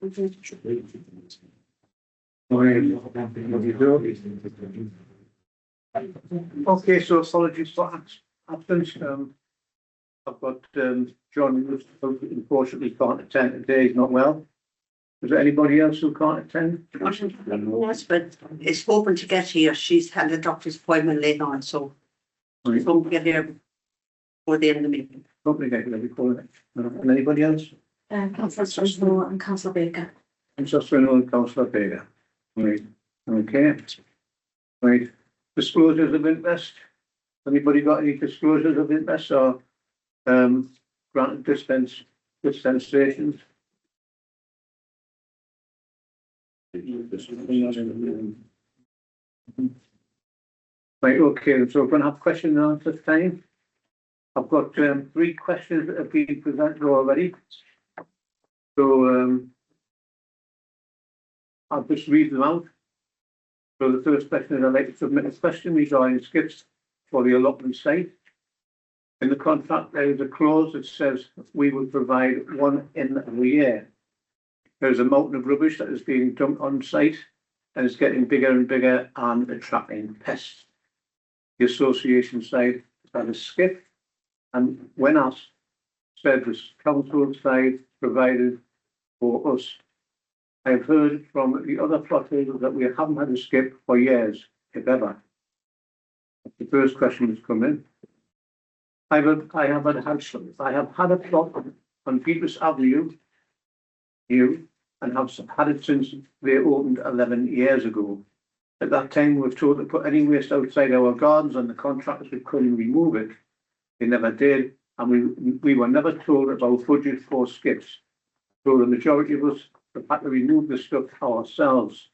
Okay, so apologies for absence. I've got John, who unfortunately can't attend today. He's not well. Is there anybody else who can't attend? Yes, but it's hoping to get here. She's had a doctor's appointment later on, so she's hoping to get here before the end of the meeting. Hopefully get here before that. And anybody else? Councillor Swinton and Councillor Baker. Councillor Swinton and Councillor Baker. Right. Okay. Right. Disclosures of interest. Anybody got any disclosures of interest or granted dispensations? Right, okay, so we're going to have question and answer time. I've got 3 questions that have been presented already. So I'll just read them out. So the first question is, I'd like to submit a question regarding skips for the allotment site. In the contract, there is a clause that says we will provide 1 in every year. There's a mountain of rubbish that is being dumped on site and it's getting bigger and bigger and attracting pests. The association side had a skip, and when asked, said the council side provided for us. I've heard from the other plot holders that we haven't had a skip for years, if ever. The first question has come in. I have had a plot on Beatrice Avenue, and have had it since they opened 11 years ago. At that time, we were told to put any waste outside our gardens, and the contractors would come and remove it. They never did, and we were never told about budget for skips. So the majority of us have had to remove the stuff ourselves.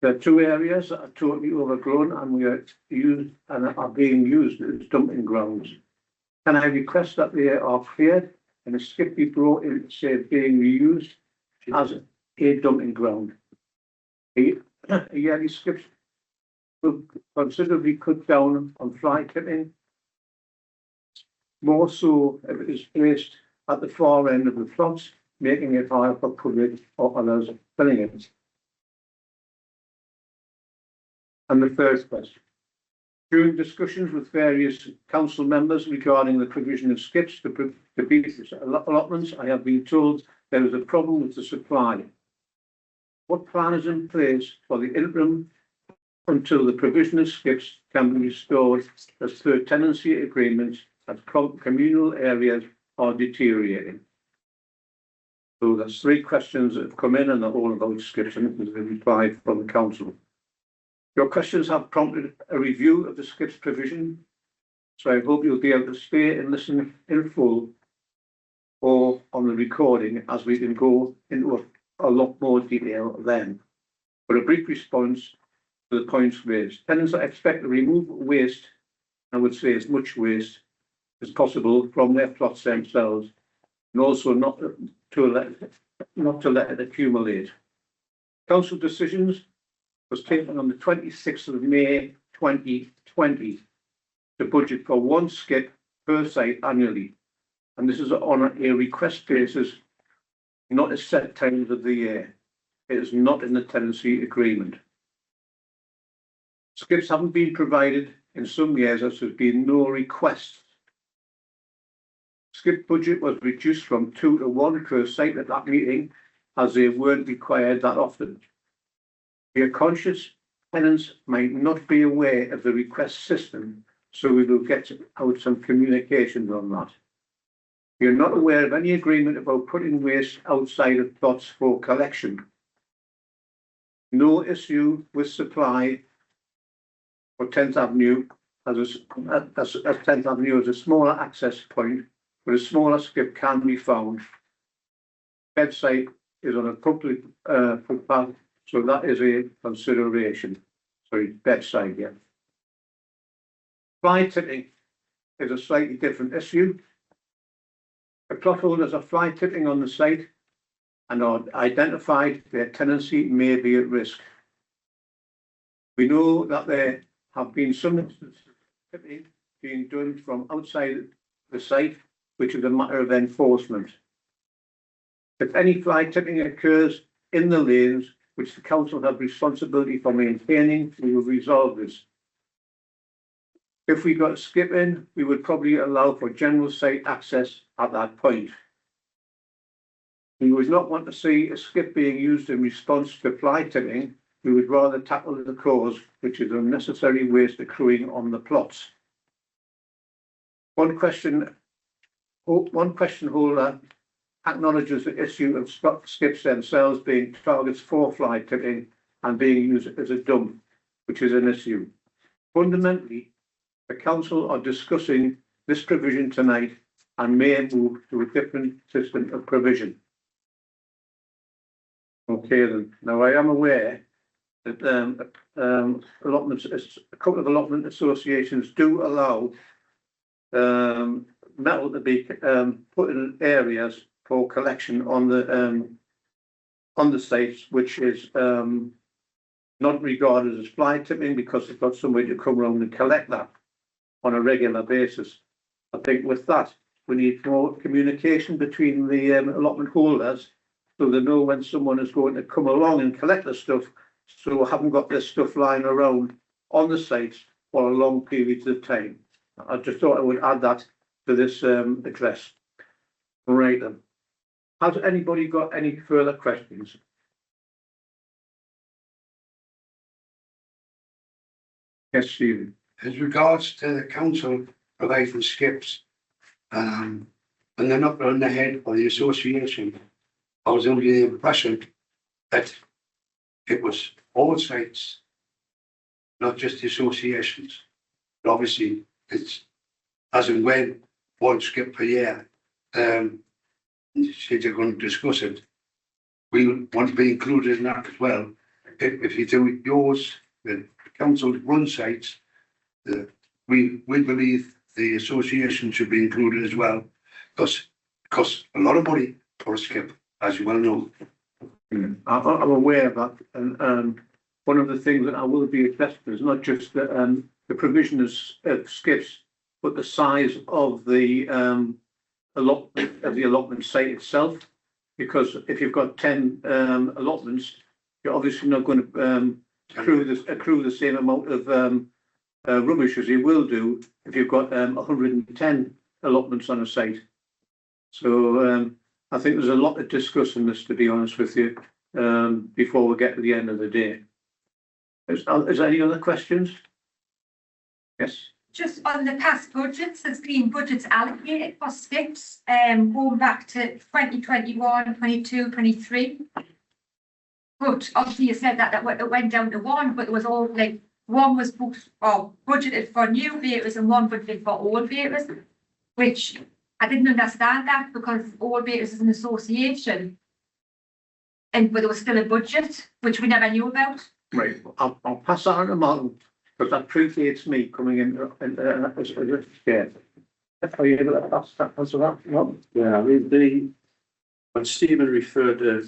There are 2 areas that are totally overgrown, and we are used and are being used as dumping grounds. Can I request that they are cleared and a skip be brought in, say, being reused as a dumping ground? A yearly skips will considerably cut down on fly tipping, more so if it is placed at the far end of the plots, making it higher for public or others filling it. And the third question. During discussions with various council members regarding the provision of skips to Beatrice allotments, I have been told there is a problem with the supply. What plan is in place for the interim until the provision of skips can be restored as per tenancy agreements as communal areas are deteriorating? So there's 3 questions that have come in, and they're all about skips, and there's a reply from the council. Your questions have prompted a review of the skips provision, so I hope you'll be able to stay and listen in full or on the recording, as we can go into a lot more detail then. But a brief response to the points raised. Tenants that expect to remove waste, I would say as much waste as possible from their plots themselves, and also not to let it accumulate. Council decisions was taken on the 26th of May 2020 to budget for 1 skip per site annually, and this is on a request basis, not at set times of the year. It is not in the tenancy agreement. Skips haven't been provided in some years as there's been no requests. Skip budget was reduced from 2 to 1 per site at that meeting, as they weren't required that often. We are conscious tenants might not be aware of the request system, so we will get out some communications on that. We are not aware of any agreement about putting waste outside of plots for collection. No issue with supply for 10th Avenue as 10th Avenue is a smaller access point, but a smaller skip can be found. Bedside is on a public footpath, so that is a consideration. Sorry, bedside, yeah. Fly tipping is a slightly different issue. The plot holders are fly tipping on the site and are identified their tenancy may be at risk. We know that there have been some instances of tipping being done from outside the site, which is a matter of enforcement. If any fly tipping occurs in the lanes which the council have responsibility for maintaining, we will resolve this. If we got skip in, we would probably allow for general site access at that point. We would not want to see a skip being used in response to fly tipping. We would rather tackle the cause, which is unnecessary waste accruing on the plots. One question holder acknowledges the issue of skips themselves being targets for fly tipping and being used as a dump, which is an issue. Fundamentally, the council are discussing this provision tonight and may move to a different system of provision. Okay then, now I am aware that allotments, a couple of allotment associations do allow metal to be put in areas for collection on the sites, which is not regarded as fly tipping because they've got somebody to come around and collect that on a regular basis. I think with that, we need more communication between the allotment holders so they know when someone is going to come along and collect the stuff, so we haven't got this stuff lying around on the sites for a long periods of time. I just thought I would add that to this address. Right then. Has anybody got any further questions? Yes, Stephen. As regards to the council providing skips, and they're not on the head of the association, I was under the impression that it was all sites, not just the associations. But obviously, it's as and when one skip per year. Since you're going to discuss it, we want to be included in that as well. If you do yours, the council run sites, we believe the association should be included as well, because it costs a lot of money for a skip, as you well know. I'm aware of that, and one of the things that I will be addressing is not just the provision of skips, but the size of the allotment site itself. Because if you've got 10 allotments, you're obviously not going to accrue the same amount of rubbish as you will do if you've got 110 allotments on a site. So I think there's a lot to discuss in this, to be honest with you, before we get to the end of the day. Is there any other questions? Yes. Just on the past budgets, there's been budgets allocated for skips, going back to 2021, 22, 23. But obviously you said that it went down to one, but it was all like one was booked or budgeted for new vehicles and one budgeted for old vehicles, which I didn't understand that because old vehicles is an association, but there was still a budget, which we never knew about. Right, I'll pass that on to Martin, because that predates me coming in as a chair. Are you able to pass that answer that? No? Yeah, I mean, when Stephen referred to,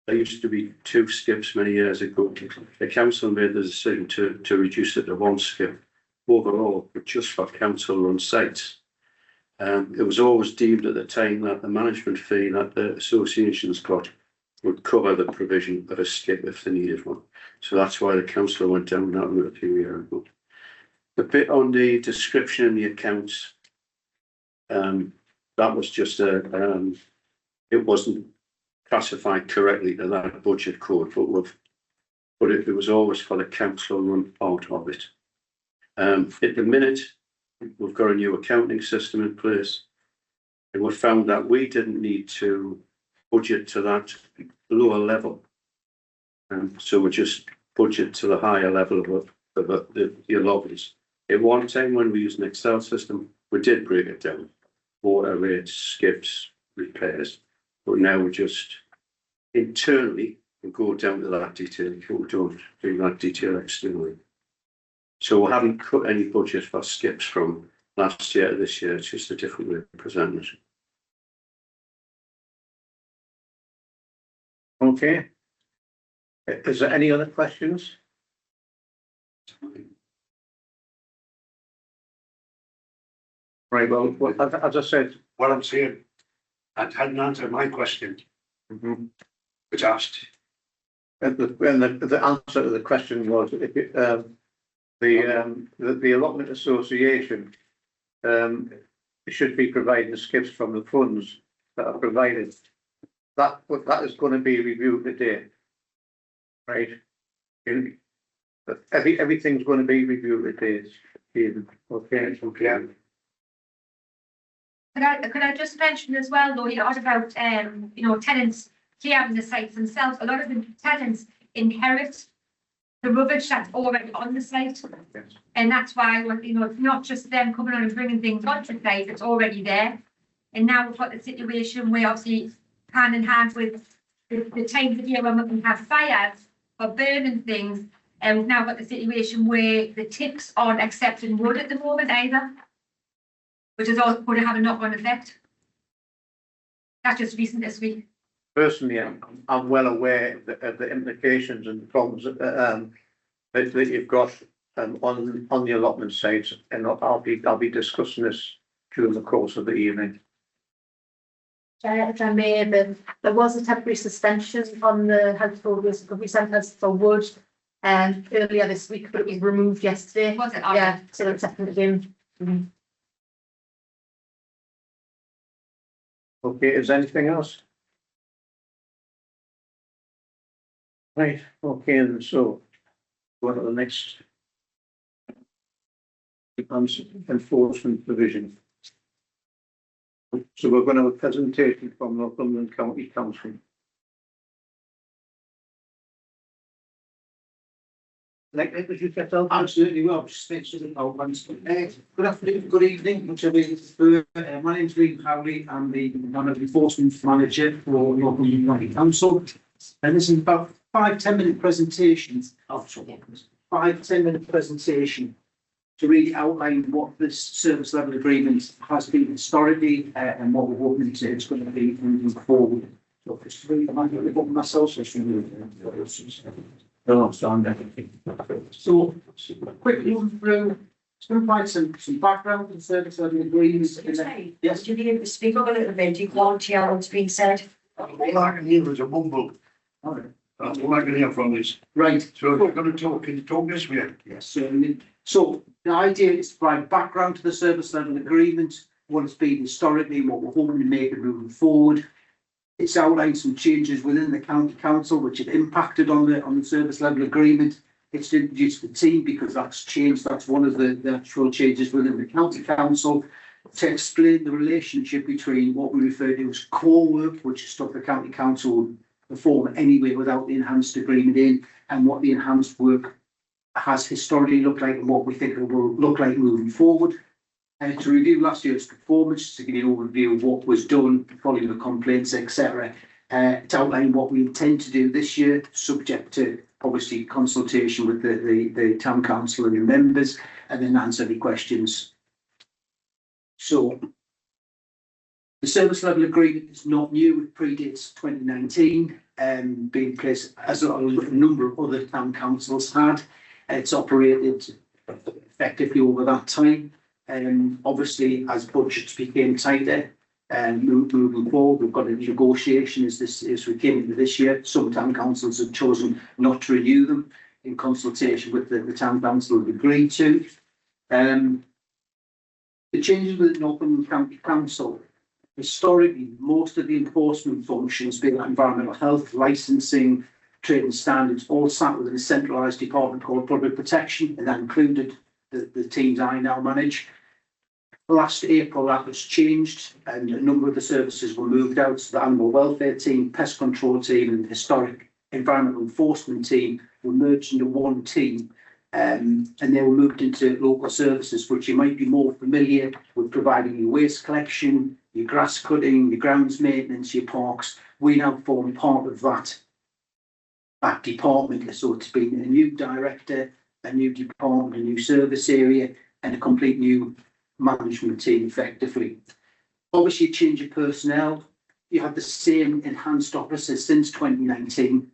there used to be 2 skips many years ago. The council made the decision to reduce it to 1 skip overall, but just for council-run sites. It was always deemed at the time that the management fee that the associations got would cover the provision of a skip if they needed one. So that's why the council went down that route a few years ago. The bit on the description in the accounts, that was just it wasn't classified correctly to that budget code, but it was always for the council run part of it. At the minute, we've got a new accounting system in place, and we found that we didn't need to budget to that lower level. So we just budget to the higher level of the allotments. At one time when we used an Excel system, we did break it down, water rates, skips, repairs, but now we just internally we go down to that detail, we don't do that detail externally. So we haven't cut any budget for skips from last year to this year, it's just a different way of presenting it. Okay. Is there any other questions? Right, well, as I said, What I'm saying, that hadn't answered my question. was asked. And the answer to the question was, if it, the allotment association, should be providing skips from the funds that are provided. That is going to be reviewed today. Right? Everything's going to be reviewed today. Okay. Could I just mention as well, though, you asked about, tenants clearing the sites themselves. A lot of the tenants inherit the rubbish that's already on the site. Yes. And that's why, it's not just them coming on and bringing things onto the site, it's already there. And now we've got the situation where obviously hand in hand with the times of year when we can have fires or burning things. And we've now got the situation where the tips aren't accepting wood at the moment either, which is also going to have a knock-on effect. That's just recent this week. Personally, I'm well aware of the implications and the problems that you've got on the allotment sites, and I'll be discussing this during the course of the evening. If I may, there was a temporary suspension on the household waste recovery centres for wood earlier this week, but it was removed yesterday. Was it? Yeah, so they're accepting it in. Okay, is there anything else? Right, okay, and so go on to the next. Enforcement provision. So we're going to have a presentation from Northumberland County Council. Like, would you get out? Absolutely, well, just mentioned about once. Good afternoon, good evening, whichever you prefer. My name's Liam Cowley. I'm the enforcement manager for Northumberland County Council. And this is about 5-10 minute presentations. 5-10 minute presentation to really outline what this service level agreement has been historically and what we're hoping it's going to be moving forward. So just to read myself, so quick move through. It's going to provide some background and service level agreements. Yes. Would you be able to speak up a little bit? You can't hear what's being said. All I can hear is a mumble. All right. That's all I can hear from this. Right. So if you're going to talk, can you talk this way? Yes, certainly. So the idea is to provide background to the service level agreement, what it's been historically, what we're hoping to make it moving forward. It's outlined some changes within the county council which have impacted on the service level agreement. It's introduced the team because that's changed. That's one of the actual changes within the county council to explain the relationship between what we refer to as core work, which is stuff the county council would perform anyway without the enhanced agreement in, and what the enhanced work has historically looked like and what we think it will look like moving forward. To review last year's performance, to give you an overview of what was done, following the complaints, etc. To outline what we intend to do this year, subject to obviously consultation with the town council and your members, and then answer any questions. So the service level agreement is not new, it predates 2019, being placed as a number of other town councils had. It's operated effectively over that time. Obviously, as budgets became tighter and moving forward, we've got a negotiation as we came into this year. Some town councils have chosen not to renew them in consultation with the town council have agreed to. The changes with Northumberland County Council, historically, most of the enforcement functions, being environmental health, licensing, trade and standards, all sat within a centralised department called Public Protection, and that included the teams I now manage. Last April, that was changed, and a number of the services were moved out. So the animal welfare team, pest control team, and the historic environmental enforcement team were merged into one team, and they were moved into local services, which you might be more familiar with, providing your waste collection, your grass cutting, your grounds maintenance, your parks. We now form part of that department. So it's been a new director, a new department, a new service area, and a complete new management team effectively. Obviously, a change of personnel. You have the same enhanced officers since 2019,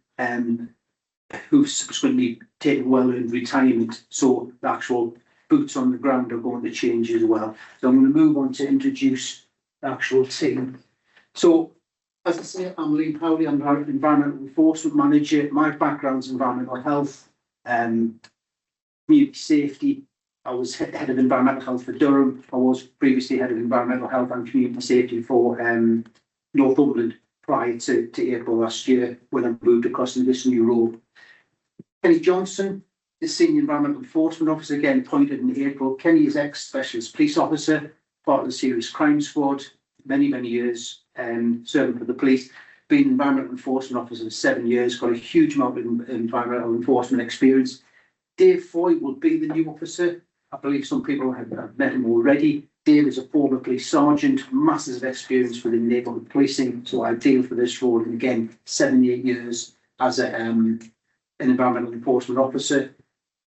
who've subsequently taken well-earned retirement. So the actual boots on the ground are going to change as well. So I'm going to move on to introduce the actual team. So As I say, I'm Liam Howley, I'm an environmental enforcement manager. My background's environmental health, community safety. I was head of environmental health for Durham. I was previously head of environmental health and community safety for Northumberland prior to April last year when I moved across into this new role. Kenny Johnson, the Senior Environmental Enforcement Officer, again appointed in April. Kenny is ex-specialist police officer, part of the Serious Crime Squad, many years, serving for the police. Been Environmental Enforcement Officer for 7 years, got a huge amount of environmental enforcement experience. Dave Foy will be the new officer. I believe some people have met him already. Dave is a former police sergeant, massive experience within neighbourhood policing, so ideal for this role. And again, 7 years as an environmental enforcement officer.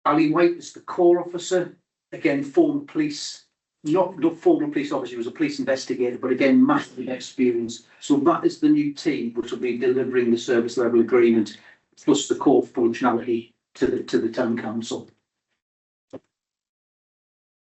Ali White is the core officer, again, former police, not former police officer, he was a police investigator, but again, massive experience. So that is the new team which will be delivering the service level agreement, plus the core functionality to the town council.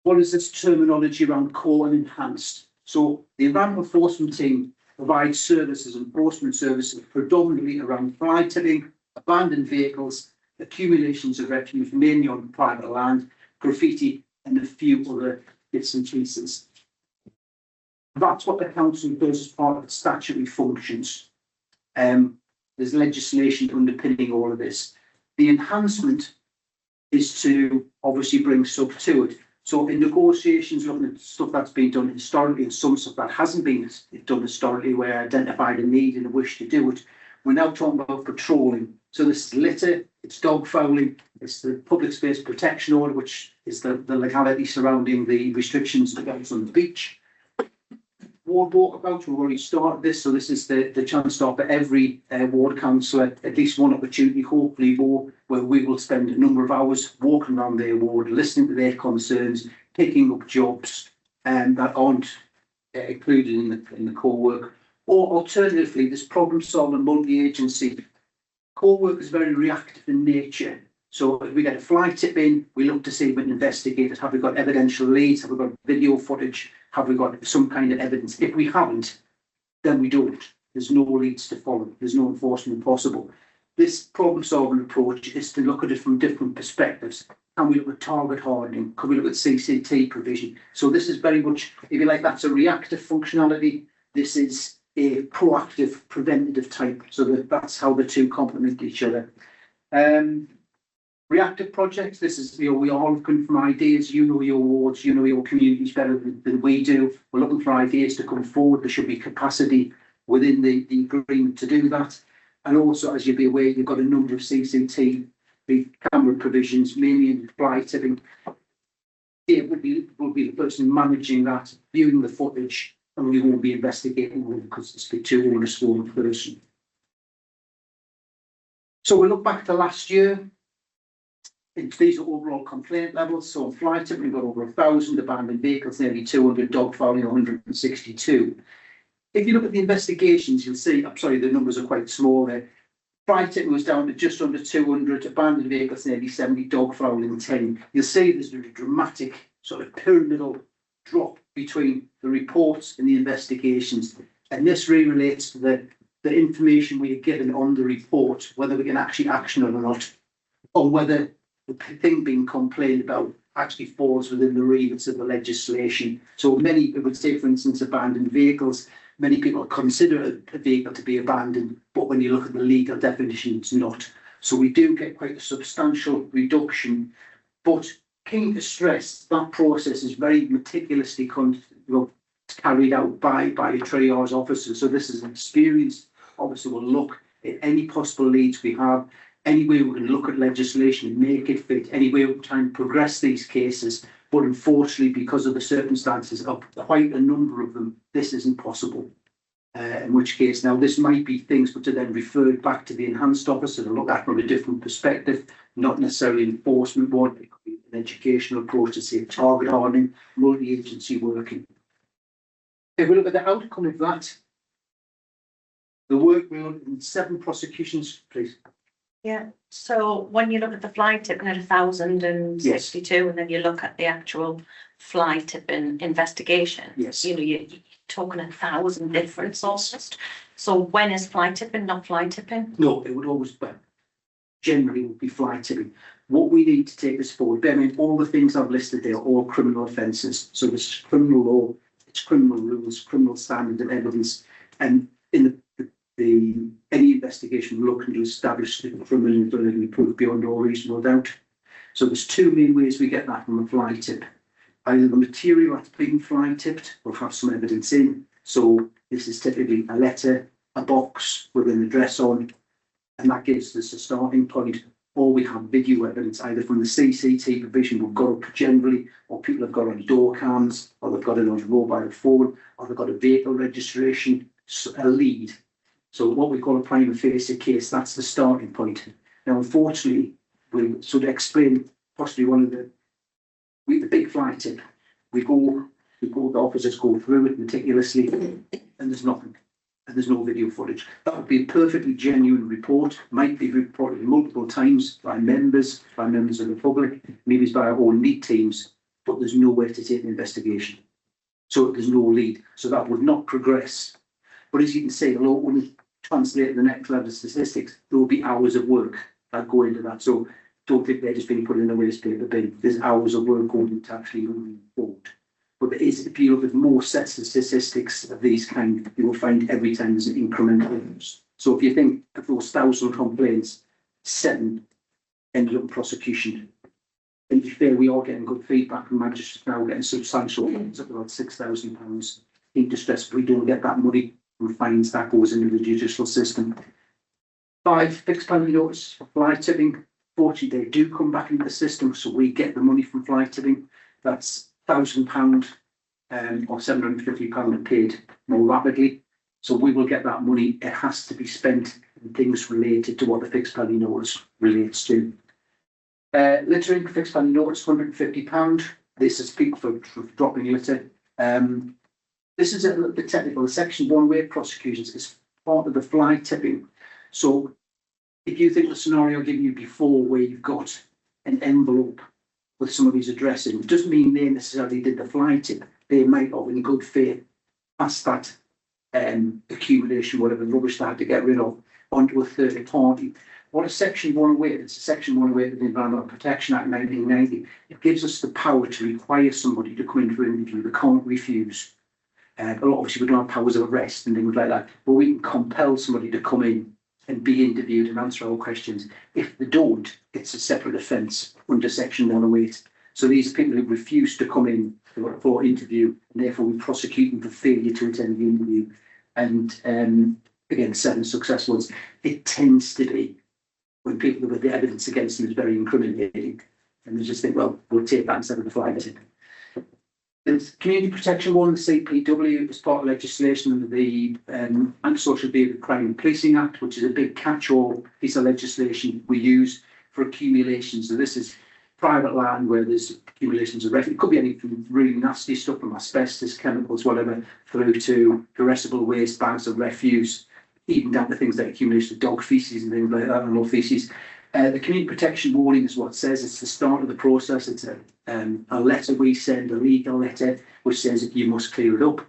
What is this terminology around core and enhanced? So the environmental enforcement team provides services, enforcement services, predominantly around fly tipping, abandoned vehicles, accumulations of refuse, mainly on private land, graffiti, and a few other bits and pieces. That's what the council does as part of its statutory functions. There's legislation underpinning all of this. The enhancement is to obviously bring stuff to it. So in negotiations, looking at stuff that's been done historically and some stuff that hasn't been done historically, where identified a need and a wish to do it, we're now talking about patrolling. So this is litter, it's dog fouling, it's the public space protection order, which is the legality surrounding the restrictions against on the beach. Ward walkabouts, we've already started this, so this is the chance to offer every ward councillor at least one opportunity, hopefully more, where we will spend a number of hours walking around their ward, listening to their concerns, picking up jobs that aren't included in the core work. Or alternatively, this problem-solving multi-agency. Core work is very reactive in nature. So if we get a fly tip in, we look to see if we can investigate it. Have we got evidential leads? Have we got video footage? Have we got some kind of evidence? If we haven't, then we don't. There's no leads to follow. There's no enforcement possible. This problem-solving approach is to look at it from different perspectives. Can we look at target hardening? Can we look at CCT provision? So this is very much, if you like, that's a reactive functionality. This is a proactive, preventative type. So that's how the two complement each other. Reactive projects, this is, we are looking for ideas. You know your wards, you know your communities better than we do. We're looking for ideas to come forward. There should be capacity within the agreement to do that. And also, as you'll be aware, you've got a number of CCTV camera provisions, mainly in fly tipping. It will be the person managing that, viewing the footage, and we won't be investigating them because it's been too onerous for one person. So we look back to last year. These are overall complaint levels. So on fly tipping, we've got over 1,000 abandoned vehicles, nearly 200, dog fouling 162. If you look at the investigations, you'll see, I'm sorry, the numbers are quite small there. Fly tipping was down to just under 200, abandoned vehicles nearly 70, dog fouling 10. You'll see there's a dramatic sort of pyramidal drop between the reports and the investigations. And this really relates to the information we are given on the report, whether we can actually action it or not, or whether the thing being complained about actually falls within the remits of the legislation. So many people would say, for instance, abandoned vehicles, many people consider a vehicle to be abandoned, but when you look at the legal definition, it's not. So we do get quite a substantial reduction, but keen to stress that process is very meticulously carried out by a triage officer. So this is an experienced officer will look at any possible leads we have, any way we can look at legislation and make it fit, any way we can try and progress these cases. But unfortunately, because of the circumstances of quite a number of them, this isn't possible. In which case, now this might be things which are then referred back to the enhanced officer to look at from a different perspective, not necessarily enforcement one. It could be an educational approach to say target hardening, multi-agency working. If we look at the outcome of that, the work we done in 7 prosecutions, please. Yeah, so when you look at the fly tipping at 1,062, and then you look at the actual fly tipping investigation, Yes. you know, talking 1,000 different sources. So when is fly tipping, not fly tipping? No, it would always, but generally would be fly tipping. What we need to take this forward, bear in mind, all the things I've listed there are all criminal offences. So this is criminal law, it's criminal rules, criminal standard of evidence, and in the any investigation we're looking to establish the criminal ability proved beyond all reasonable doubt. So there's two main ways we get that from a fly tip. Either the material that's being fly tipped will have some evidence in. So this is typically a letter, a box with an address on, and that gives us a starting point. Or we have video evidence, either from the CCTV vision we've got up generally, or people have got on door cams, or they've got it on a mobile phone, or they've got a vehicle registration, a lead. So what we call a prima facie case, that's the starting point. Now, unfortunately, we sort of explain possibly one of the big fly tip. The officers go through it meticulously, and there's nothing. And there's no video footage. That would be a perfectly genuine report, might be reported multiple times by members of the public, maybe it's by our own lead teams, but there's nowhere to take the investigation. So there's no lead. So that would not progress. But as you can see, although it wouldn't translate to the next level of statistics, there will be hours of work that go into that. So don't think they're just being put in a waste paper bin. There's hours of work going into actually moving forward. But there is, if you look at more sets of statistics of these kind, you will find every time there's an incremental. So if you think of those 1,000 complaints, 7 ended up in prosecution. And to be fair, we are getting good feedback from magistrates now, getting substantial fines up about £6,000 in distress. If we don't get that money from fines, that goes into the judicial system. 5 fixed penalty notice for fly tipping. Fortunately, they do come back into the system, so we get the money from fly tipping. That's £1,000 or £750 paid more rapidly. So we will get that money. It has to be spent on things related to what the fixed penalty notice relates to. Littering, fixed penalty notice, £150. This is people for dropping litter. This is a little bit technical. The Section 1 way prosecutions is part of the fly tipping. So if you think the scenario I've given you before, where you've got an envelope with somebody's address in, it doesn't mean they necessarily did the fly tip. They might have, in good faith, passed that accumulation, whatever rubbish they had to get rid of, onto a third party. What a Section 1 weight, it's a Section 1 weight of the Environmental Protection Act 1990. It gives us the power to require somebody to come in for an interview. They can't refuse. Obviously, we don't have powers of arrest and things like that, but we can compel somebody to come in and be interviewed and answer all questions. If they don't, it's a separate offence under Section 108. So these people who refuse to come in for interview, and therefore we prosecute them for failure to attend the interview. And again, 7 successful ones. It tends to be when people with the evidence against them is very incriminating, and they just think, well, we'll take that instead of the fly tip. There's Community Protection 1, the CPW, is part of legislation under the Antisocial Behaviour Crime and Policing Act, which is a big catch-all piece of legislation we use for accumulations. So this is private land where there's accumulations of refuse. It could be anything from really nasty stuff, from asbestos, chemicals, whatever, through to irreversible waste, bags of refuse, even down to things like accumulation of dog feces and things like that, animal feces. The community protection warning is what it says. It's the start of the process. It's a letter we send, a legal letter, which says that you must clear it up.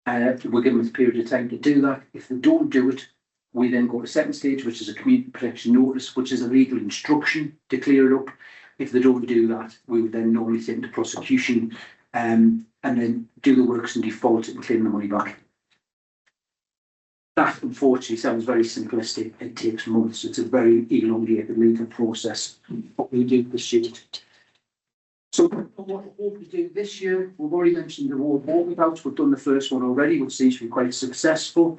We're given a period of time to do that. If they don't do it, we then go to the second stage, which is a community protection notice, which is a legal instruction to clear it up. If they don't do that, we would then normally take into prosecution and then do the works and default and claim the money back. That, unfortunately, sounds very simplistic. It takes months. It's a very elongated legal process, but we do pursue it. So what we hope to do this year, we've already mentioned the ward walkabouts. We've done the first one already, which seems to be quite successful.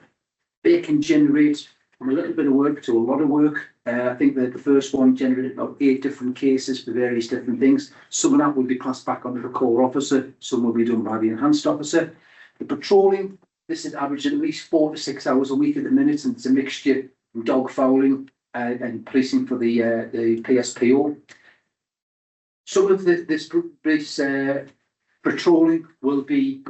They can generate from a little bit of work to a lot of work. I think that the first one generated about 8 different cases for various different things. Some of that will be passed back onto the core officer. Some will be done by the enhanced officer. The patrolling, this is averaging at least 4 to 6 hours a week at the minute, and it's a mixture of dog fouling and policing for the PSPO. Some of this patrolling will be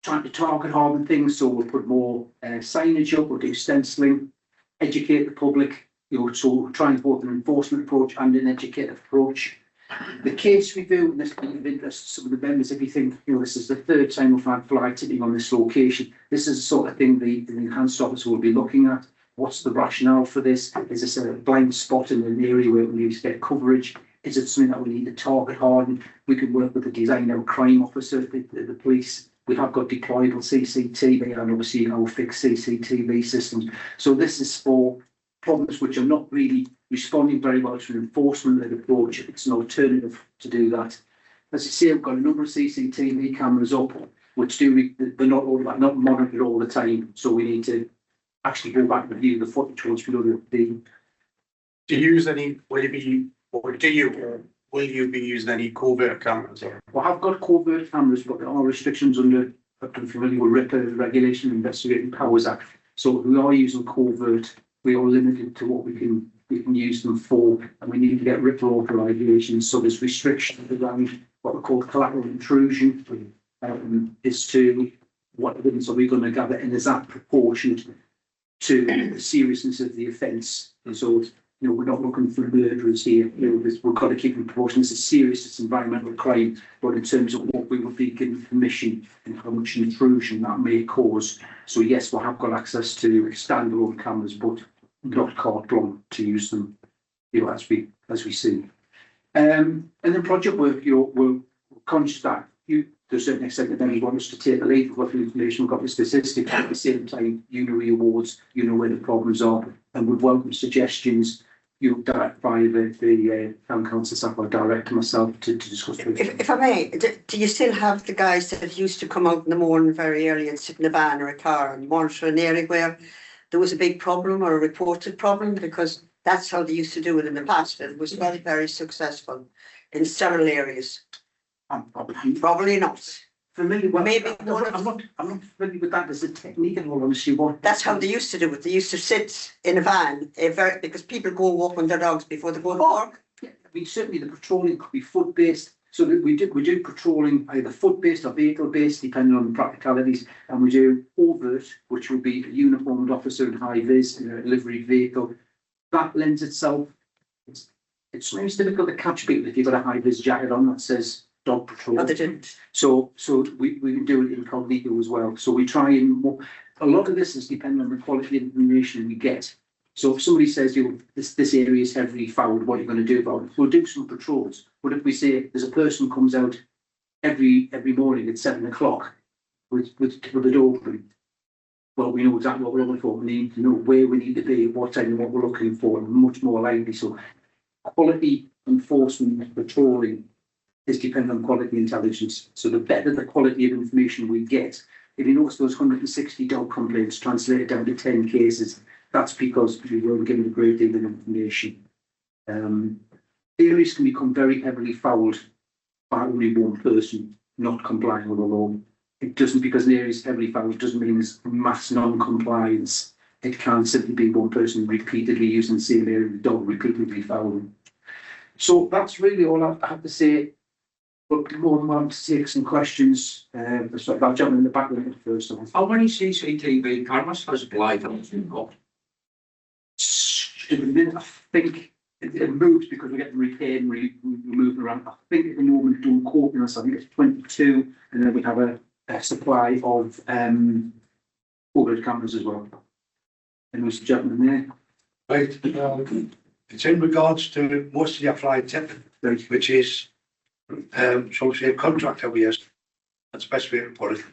trying to target harming things, so we'll put more signage up, we'll do stenciling, educate the public, so trying both an enforcement approach and an educative approach. The case review, and this being of interest to some of the members, if you think, this is the third time we've had fly tipping on this location, this is the sort of thing the enhanced officer will be looking at. What's the rationale for this? Is this a blind spot in an area where we need to get coverage? Is it something that we need to target harden? We could work with the designer crime officer, the police. We have got deployable CCTV and obviously our fixed CCTV systems. So this is for problems which are not really responding very well to an enforcement-led approach. It's an alternative to do that. As you see, I've got a number of CCTV cameras up, which they're not monitored all the time. So we need to actually go back and review the footage once we know the. Do you use any, will you be using any covert cameras? Well, I've got covert cameras, but there are restrictions under, I'm familiar with RIPA, Regulation of Investigating Powers Act. So we are using covert. We are limited to what we can use them for, and we need to get RIPA authorization. So there's restrictions around what we call collateral intrusion, as to what evidence are we going to gather, and is that proportionate to the seriousness of the offence? And so, we're not looking for murderers here. We've got to keep in proportion. It's a serious, it's environmental crime, but in terms of what we would be given permission and how much intrusion that may cause. So yes, we have got access to standalone cameras, but not carte blanche to use them, as we see. And then project work, we're conscious that to a certain extent, that then you want us to take the lead. We've got the information, we've got the statistics. At the same time, the awards, where the problems are, and we'd welcome suggestions. Direct by the town council staff or direct to myself to discuss. If I may, do you still have the guys that used to come out in the morning very early and sit in a van or a car and monitor an area where there was a big problem or a reported problem? Because that's how they used to do it in the past. It was very, very successful in several areas. Probably not. Familiar with Maybe I'm not familiar with that as a technique and all honestly. That's how they used to do it. They used to sit in a van, because people go walk on their dogs before they go to work. Yeah, certainly the patrolling could be foot based. So that we do patrolling either foot based or vehicle based, depending on the practicalities. And we do overt, which will be a uniformed officer in high vis in a livery vehicle. That lends itself. It's really difficult to catch people if you've got a high vis jacket on that says dog patrol. No, they didn't. So we can do it incognito as well. So we try and a lot of this is dependent on the quality of information we get. So if somebody says, this area is heavily fouled, what are you going to do about it? We'll do some patrols. But if we say there's a person comes out every morning at 7 o'clock with the door open, well, we know exactly what we're looking for. We need to know where we need to be, what time, and what we're looking for, and much more likely. So quality enforcement patrolling is dependent on quality intelligence. So the better the quality of information we get, if you notice those 160 dog complaints translated down to 10 cases, that's because we were given a great deal of information. Areas can become very heavily fouled by only one person not complying with the law. It doesn't, because an area is heavily fouled, doesn't mean there's mass non-compliance. It can simply be one person repeatedly using the same area of the dog, repeatedly fouling. So that's really all I have to say. But more than welcome to take some questions. I'll jump in the back of it first of all. How many CCTV cameras has Blythe got? In a minute, I think it moves because we're getting repaired and we're moving around. I think at the moment, don't quote me on something, it's 22, and then we have a supply of overhead cameras as well. And there's a gentleman there. Right, it's in regards to most of your fly tipping, which is, shall we say, a contractor we use. That's the best way to put it.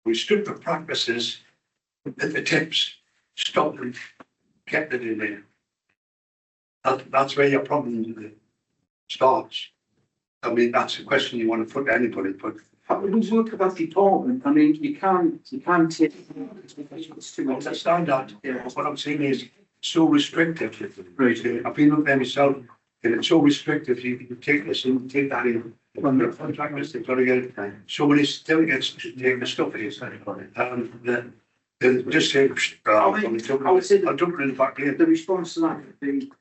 We stood the practices at the tips, stopped them, kept it in there. That's where your problem starts. I mean, that's a question you want to put to anybody, but We work with that department. I mean, you can take. I understand that. Yeah, what I'm saying is so restrictive. Right. I've been up there myself, and it's so restrictive. You take this and take that in. From the contractors, they've got to get so many certificates to take the stuff in. They just say, I would say I'll jump in the back here. The response to that would be,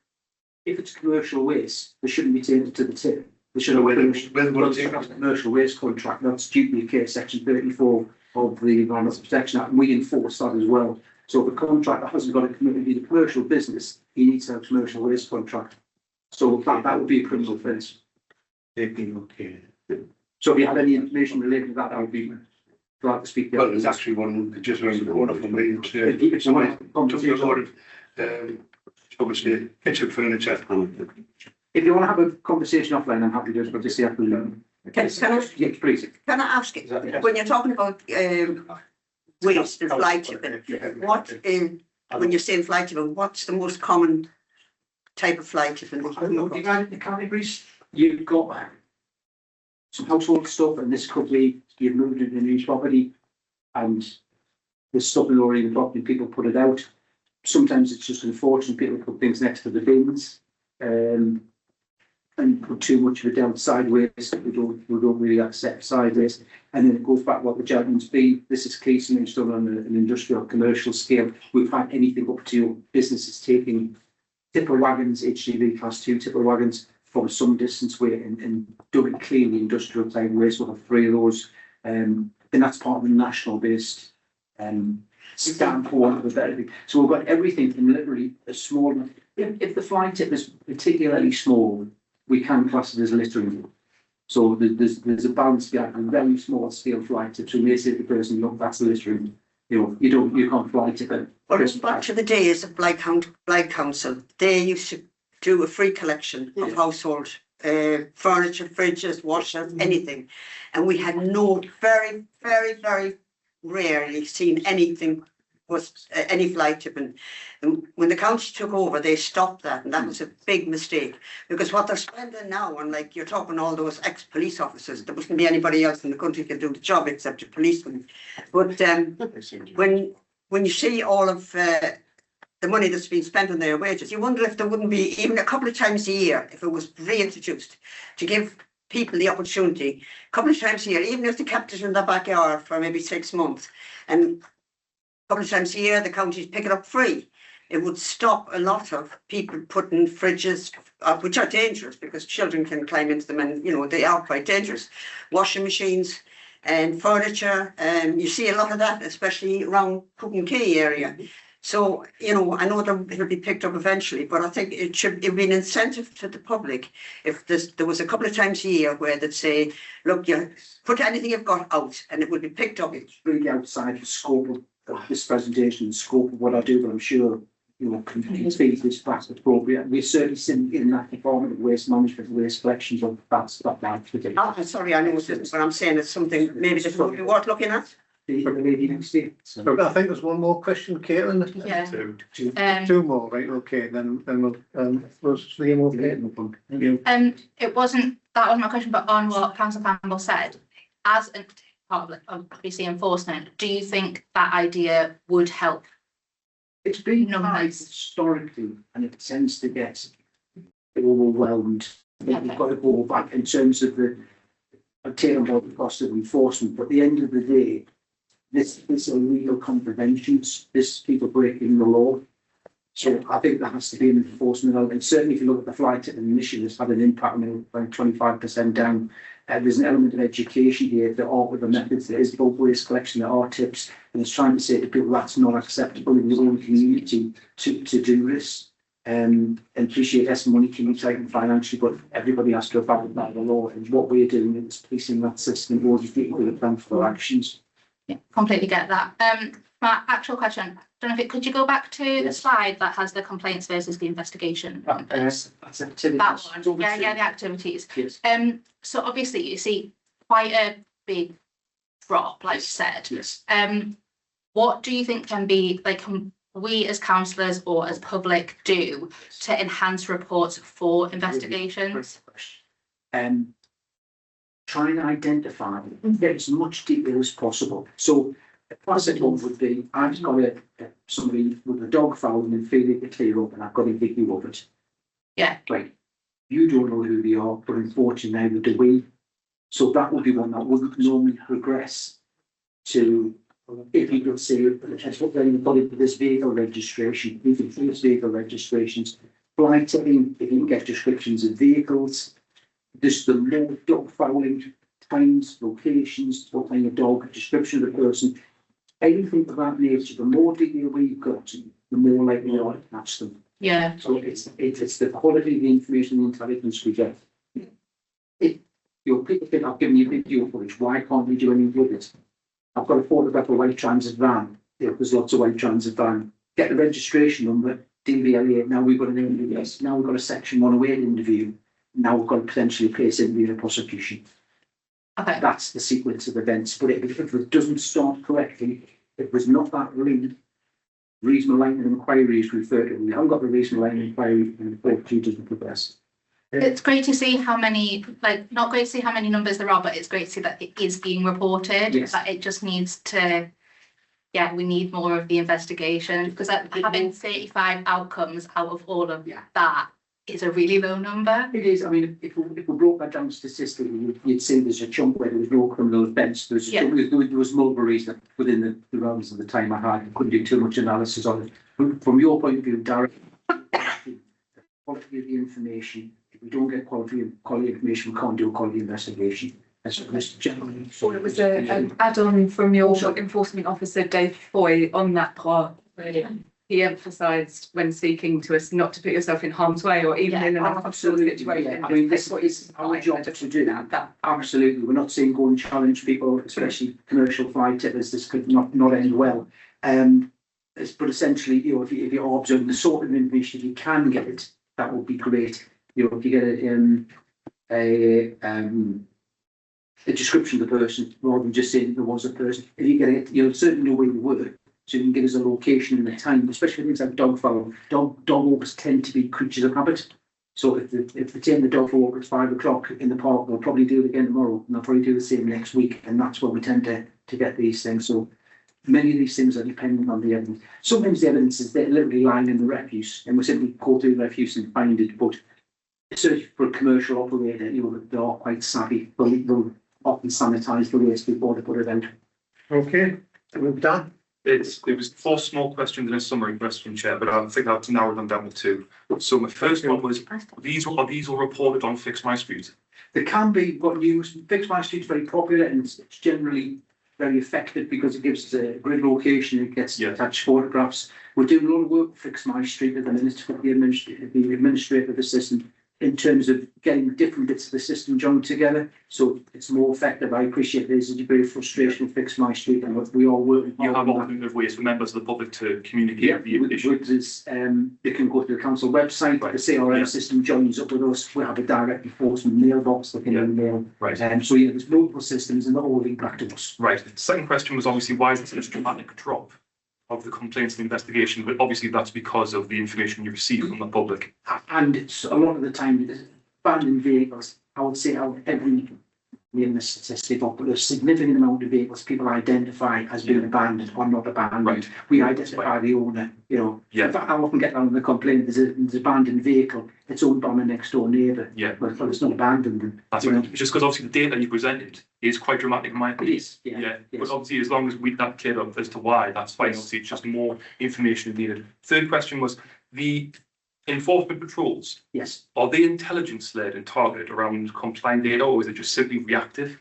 if it's commercial waste, they shouldn't be taken to the tip. They should have Where they want to take a commercial waste contract. That's duplicate section 34 of the Environmental Protection Act. And we enforce that as well. So if a contractor hasn't got a commitment to the commercial business, he needs to have a commercial waste contract. So that would be a criminal offence. They've been okay. So if you have any information related to that, I would be glad to speak. Well, there's actually one just around the corner from me. If someone Took a lot of, obviously, kitchen furniture. If you want to have a conversation offline, I'm happy to do it, but this afternoon. Can I- Yes, please. Can I ask you, Is that- when you're talking about, waste and fly tipping, what in, when you're saying fly tipping, what's the most common type of fly tipping? that you know of? Divide the categories, you've got some household stuff, and this could be, you've moved into a new property and there's stuff in already in the property, people put it out. Sometimes it's just unfortunate, people put things next to the bins, and put too much of it down sideways. We don't really accept sideways. And then it goes back what the gentleman's been. This is casing it's done on an industrial commercial scale. We've had anything up to businesses taking tipper wagons, HGV class 2 tipper wagons from some distance away and doing clean industrial type waste. We'll have 3 of those. And that's part of the national based stamp one with everything. So we've got everything from literally a small, if the fly tip is particularly small, we can class it as littering. So there's a balance behind a very small scale fly tip. So you may say to the person, look, that's littering. You know, you can't fly tip it. Well, it's back to the days of Blight Council. They used to do a free collection of household furniture, fridges, washers, anything. And we had very, very, very rarely seen anything was any fly tipping. And when the council took over, they stopped that, and that was a big mistake, because what they're spending now on, like you're talking all those ex-police officers, there wouldn't be anybody else in the country who can do the job except a policeman. But when you see all of the money that's been spent on their wages, you wonder if there wouldn't be even a couple of times a year, if it was reintroduced, to give people the opportunity, a couple of times a year, even if they kept it in their backyard for maybe 6 months, and a couple of times a year the counties pick it up free. It would stop a lot of people putting fridges, which are dangerous because children can climb into them, and you know they are quite dangerous. Washing machines and furniture, you see a lot of that, especially around Coogan Key area. So, you know, I know that it'll be picked up eventually, but I think it be an incentive to the public if there was a couple of times a year where they'd say, look, you put anything you've got out and it would be picked up. It's really outside the scope of this presentation, the scope of what I do, but I'm sure, you know, can feed this that's appropriate. We've certainly seen in that department of waste management, waste collections of that's that now. Oh, sorry, I know it isn't, but I'm saying it's something maybe that would be worth looking at. The lady next to you. So, So I think there's one more question, Caitlin. Yeah. Two more, right? Okay, then we'll was the more Caitlin. Thank you. It wasn't, that was my question, but on what Councillor Campbell said, as a part of obviously enforcement, do you think that idea would help? it's been No, tried nice. historically, and it tends to get overwhelmed. I think we've got to go back in terms of the taking about the cost of enforcement, but at the end of the day, this is illegal contraventions, this people breaking the law. So I think there has to be an enforcement element. Certainly if you look at the fly tipping initiative, it's had an impact on about 25% down. There's an element of education here, there are other methods, there is bulk waste collection, there are tips, and it's trying to say to people that's not acceptable in your own community to do this. And appreciate yes, money can be taken financially, but everybody has to abide by the law, and what we're doing is policing that system in order to get the plan for actions. Yeah, completely get that. My actual question, don't know if it, could you go back to the Yes. slide that has the complaints versus the investigation? That's activities. That one, yeah, the activities. Yes, So obviously you see quite a big drop, like you said. yes. What do you think can be, like, can we as councillors or as public do to enhance reports for investigations? Try and identify, get as much detail as possible. So a classic one would be, I've got somebody with a dog foul and failing to clear up, and I've got a video of it. Yeah. Right. You don't know who they are, but unfortunately neither do we. So that would be one that wouldn't normally progress to, if you could say, let's put anybody with this vehicle registration, you can trace vehicle registrations, fly tipping, if you can get descriptions of vehicles. There's the more dog fouling, times, locations, what kind of dog, description of the person, anything of that nature. The more detail we've got, the more likely we are to catch them. Yeah. So it's the quality of the information, the intelligence we get. It Your people think I've given you video footage, why can't we do anything with it? I've got a photograph of a white transit van, there's lots of white transit van, get the registration number, DVLA, now we've got an interview, now we've got a section 108 interview, now we've got to potentially place interview and prosecution. Okay, That's the sequence of events, but if it doesn't start correctly, if there's not that reasonable line of inquiry is referred to, we haven't got the reasonable line of inquiry and the court doesn't progress. it's great to see how many, like, not great to see how many numbers there are, but it's great to see that it is being reported. Yes. That it just needs to, yeah, we need more of the investigation, because having 35 outcomes out of all of Yeah. that is a really low number. It is, I mean, if we broke that down statistically, you'd see there's a chunk where there was no criminal events, there was mulberries that within the realms of the time I had, couldn't do too much analysis on it. From your point of view, Darren, the quality of the information, if we don't get quality information, we can't do a quality investigation. That's just generally. Well, it was an add-on from your enforcement officer, Dave Foy, on that part. He emphasised when speaking to us not to put yourself in harm's way or even in an uncomfortable situation. Yeah. I mean, this is our job to do that. Absolutely. We're not saying go and challenge people, especially commercial fly tippers. This could not end well. But essentially, you know, if you're observing the sort of information, if you can get it, that would be great. You know, if you get a description of the person rather than just saying there was a person. If you get it, you'll certainly know where you were. So you can give us a location and a time, especially things like dog follow. Dog walkers tend to be creatures of habit. So if they take the dog for a walk at 5 o'clock in the park, they'll probably do it again tomorrow, and they'll probably do the same next week. And that's where we tend to get these things. So many of these things are dependent on the evidence. Sometimes the evidence is they're literally lying in the refuse, and we simply go through the refuse and find it. But search for a commercial operator, you know, they are quite savvy. They'll often sanitise the waste before they put it out. Okay, we've done. It was 4 small questions and a summary question, Chair, but I think I've narrowed them down to 2. So my first one was, are these all reported on Fix My Street? There can be what news. Fix My Street is very popular and it's generally very effective because it gives us a grid location. It gets attached photographs. We're doing a lot of work with Fix My Street at the minute with the administrative assistant in terms of getting different bits of the system joined together, so it's more effective. I appreciate there's a degree of frustration with Fix My Street, and we all work. You have alternative ways for members of the public to communicate the issue. They can go to the council website, the CRM system joins up with us. We have a direct enforcement mailbox they can email. Right. So there's multiple systems and they're all linked back to us. Right. The second question was obviously why is there such a dramatic drop of the complaints and investigation, but obviously that's because of the information you receive from the public. And it's a lot of the time, abandoned vehicles, I would say out of every in the statistic, but a significant amount of vehicles people identify as being abandoned or not abandoned. Right. We identify the owner, you know. Yeah. In fact, I often get on the complaint there's an abandoned vehicle, it's owned by my next door neighbour. Yeah. But it's not abandoned. That's right. Just because obviously the data you presented is quite dramatic in my opinion. It is, yeah. Yeah. Yes. But obviously as long as we that cleared up as to why, that's fine. Obviously it's just more information needed. Third question was the enforcement patrols. Yes. Are they intelligence led and targeted around compliant data, or is it just simply reactive?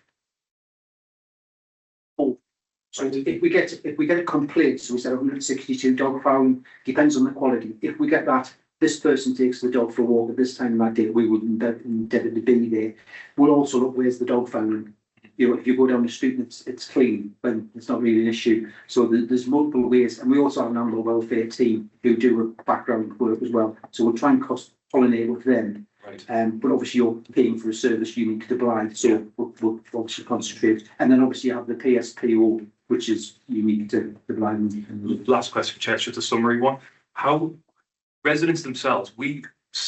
So if we get a complaint, so we said 162 dog found, depends on the quality. If we get that, this person takes the dog for a walk at this time of that day, we wouldn't endeavour to be there. We'll also look where's the dog found. You know, if you go down the street and it's clean, then it's not really an issue. So there's multiple ways, and we also have an animal welfare team who do a background work as well. So we'll try and cross-pollinate with them. Right. But obviously you're paying for a service unique to the blind, so we'll obviously concentrate. And then obviously you have the PSPO, which is unique to the blind. Last question, Chair, it's just a summary one. How residents themselves, we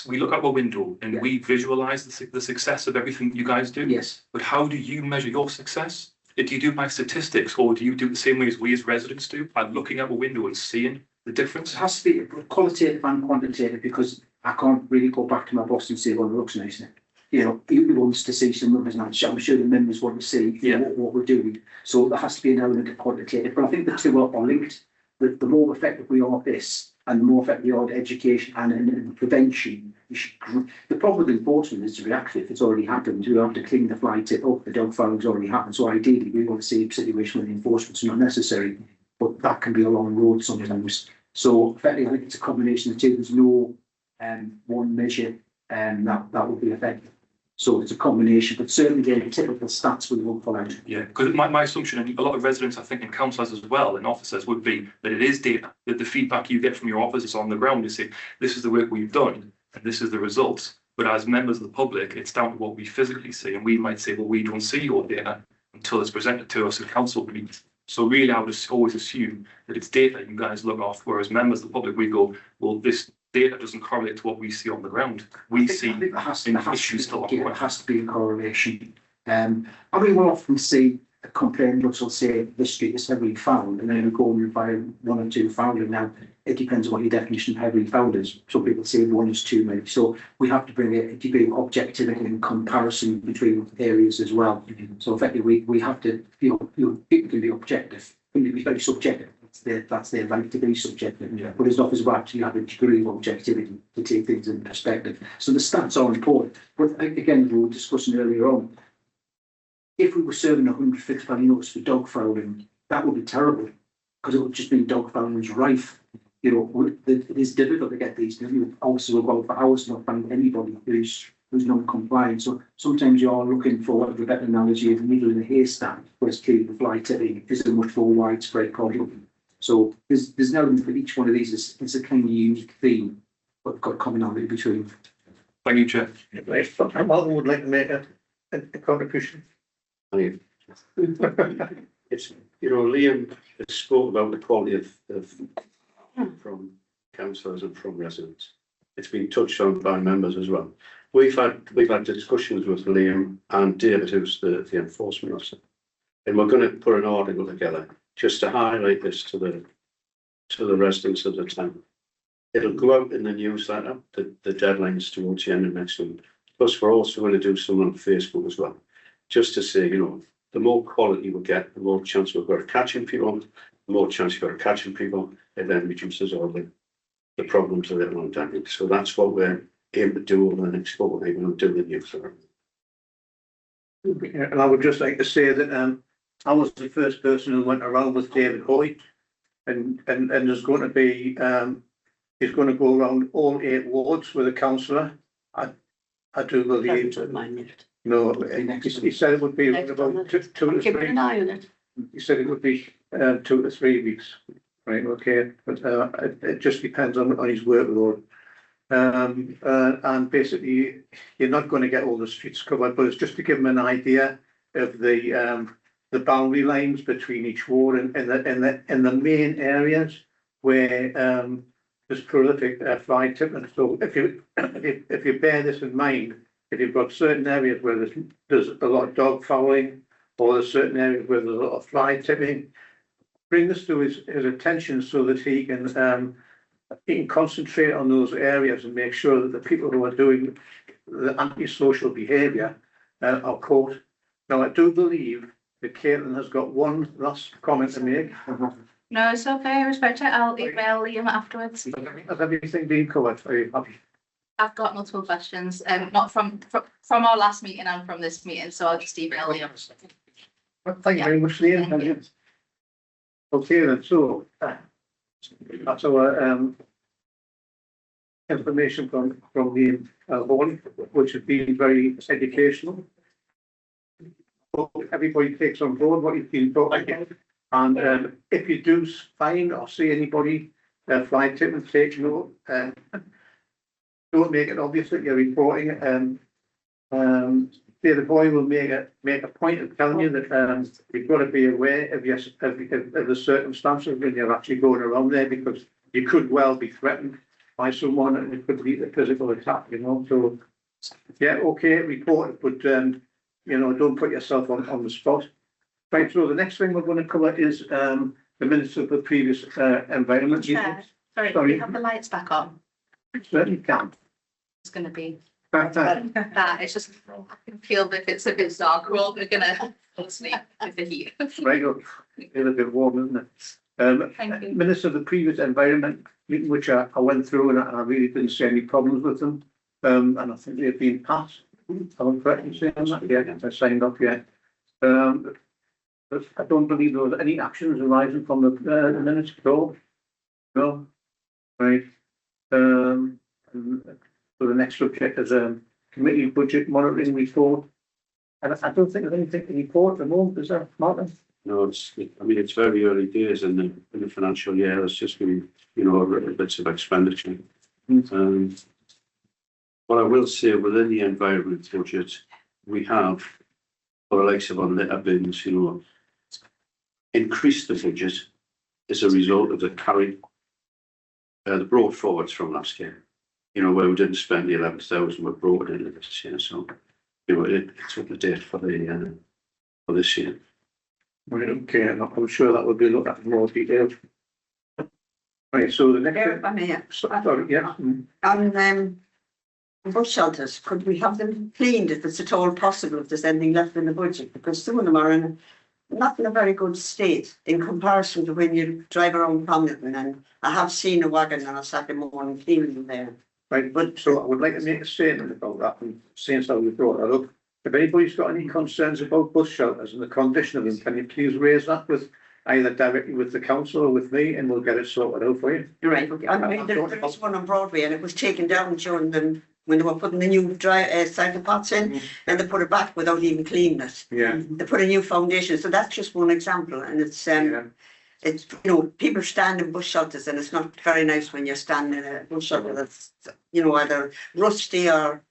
look out our window and we visualise the success of everything you guys do. Yes. But how do you measure your success? Do you do it by statistics, or do you do it the same way as we as residents do, by looking out a window and seeing the difference? It has to be qualitative and quantitative, because I can't really go back to my boss and say, well, it looks nice. You know, he wants to see some numbers, and I'm sure the members want to see what we're doing. So there has to be an element of quantitative. But I think the two are linked. The more effective we are at this, and the more effective we are at education and prevention, the problem with enforcement is reactive. It's already happened. We have to clean the fly tip up. The dog found's already happened. So ideally, we want to see a situation where the enforcement's not necessary, but that can be a long road sometimes. So effectively, I think it's a combination of the two. There's no one measure that would be effective. So it's a combination, but certainly the typical stats will look for that. Yeah, because my assumption, and a lot of residents, I think, and councillors as well, and officers would be that it is data, that the feedback you get from your officers on the ground is say, this is the work we've done, and this is the results. But as members of the public, it's down to what we physically see, and we might say, well, we don't see your data until it's presented to us at council meetings. So really, I would always assume that it's data you guys look off, whereas members of the public, we go, well, this data doesn't correlate to what we see on the ground. We see issues still on the It ground. has to be a correlation. I mean, we'll often see a complaint which will say this street is heavily found, and then we go and buy one or two found, and now it depends on what your definition of heavily found is. Some people say one is too many, so we have to bring a degree of objectivity and comparison between areas as well. So effectively, we have to, people can be objective, can be very subjective. That's their right to be subjective. Yeah. But as officers, we actually have a degree of objectivity to take things in perspective. So the stats are important. But again, we were discussing earlier on, if we were serving 100 fixed value notice for dog fouling, that would be terrible, because it would just mean dog fouling's rife. You know, it is difficult to get these. Officers will go out for hours not find anybody who's non-compliant. So sometimes you are looking for, whatever better analogy, a needle in a haystack, whereas clearly the fly tipping is a much more widespread problem. So there's an element for each one of these. It's a kind of unique theme, but we've got commonality between. Thank you, Chair. Malcolm would like to make a contribution. I mean, it's, you know, Liam has spoke about the quality of from councillors and from residents. It's been touched on by members as well. We've had discussions with Liam and David, who's the enforcement officer, and we're going to put an article together just to highlight this to the residents of the town. It'll go out in the newsletter, the deadline's towards the end of next week. Plus, we're also going to do some on Facebook as well, just to say, you know, the more quality we get, the more chance we've got of catching people, the more chance you've got of catching people, it then reduces all the problems that are on damage. So that's what we're aiming to do over the next 4 weeks when we do the newsletter. And I would just like to say that I was the first person who went around with David Hoy, and there's going to be he's going to go around all 8 wards with a councillor. I do believe. No, he said it would be about 2 to 3. He said it would be 2 to 3 weeks. Right, okay, but it just depends on his workload. And basically, you're not going to get all the streets covered, but it's just to give them an idea of the boundary lines between each ward and the main areas where there's prolific fly tipping. So if you bear this in mind, if you've got certain areas where there's a lot of dog fouling, or there's certain areas where there's a lot of fly tipping, bring this to his attention so that he can concentrate on those areas and make sure that the people who are doing the antisocial behaviour are caught. Now, I do believe that Caitlin has got one last comment to make. No, it's okay, I respect it. I'll email Liam afterwards. Has everything been covered? Are you happy? I've got multiple questions, not from our last meeting and from this meeting, so I'll just email Liam. Thank you very much, Liam. Thank you. Okay, then, so that's our information from the board, which has been very educational. Hope everybody takes on board what you've been talking about, and if you do find or see anybody fly tipping, take note. Don't make it obvious that you're reporting it. The boy will make a point of telling you that you've got to be aware of the circumstances when you're actually going around there, because you could well be threatened by someone and it could be a physical attack, you know. So yeah, okay, report it, but you know, don't put yourself on the spot. Right, so the next thing we're going to cover is the minutes of the previous environment meetings. Sorry, Sorry. can you have the lights back on? Certainly can. It's gonna be Back that, it's just, I can feel that it's a bit dark, we're all gonna sleep with the heat. right up, it's a bit warm, isn't it? Thank you. Minutes of the previous environment meeting, which I went through, and I really didn't see any problems with them. And I think they've been passed. I'm correct in saying that? Yeah, I signed up, yeah. But I don't believe there was any actions arising from the minutes at all. No, right. So the next subject is committee budget monitoring report. And I don't think there's anything to report at the moment, is there, Martin? No, it's very early days in the financial year. There's just been, little bits of expenditure. What I will say within the environment budget, we have, for the likes of on litter bins, increased the budget as a result of the brought forwards from last year. Where we didn't spend the 11,000, we brought it in this year. So, it's up to date for this year. Right, okay, and I'm sure that will be looked at in more detail. Right, so the There, if next. I may, Sorry, yes. on, bus shelters, could we have them cleaned if it's at all possible, if there's anything left in the budget? Because some of them are not in a very good state in comparison to when you drive around Connington, and I have seen a wagon on a Saturday morning cleaning them there. Right, but so I would like to make a statement about that, and since how we brought that up. If anybody's got any concerns about bus shelters and the condition of them, can you please raise that with either directly with the council or with me, and we'll get it sorted out for you. You're right, okay. I mean, there is one on Broadway and it was taken down during when they were putting the new cycle pots in, and they put it back without even cleaning it. Yeah. They put a new foundation, so that's just one example, and it's people stand in bus shelters and it's not very nice when you're standing in a bus shelter that's, either rusty or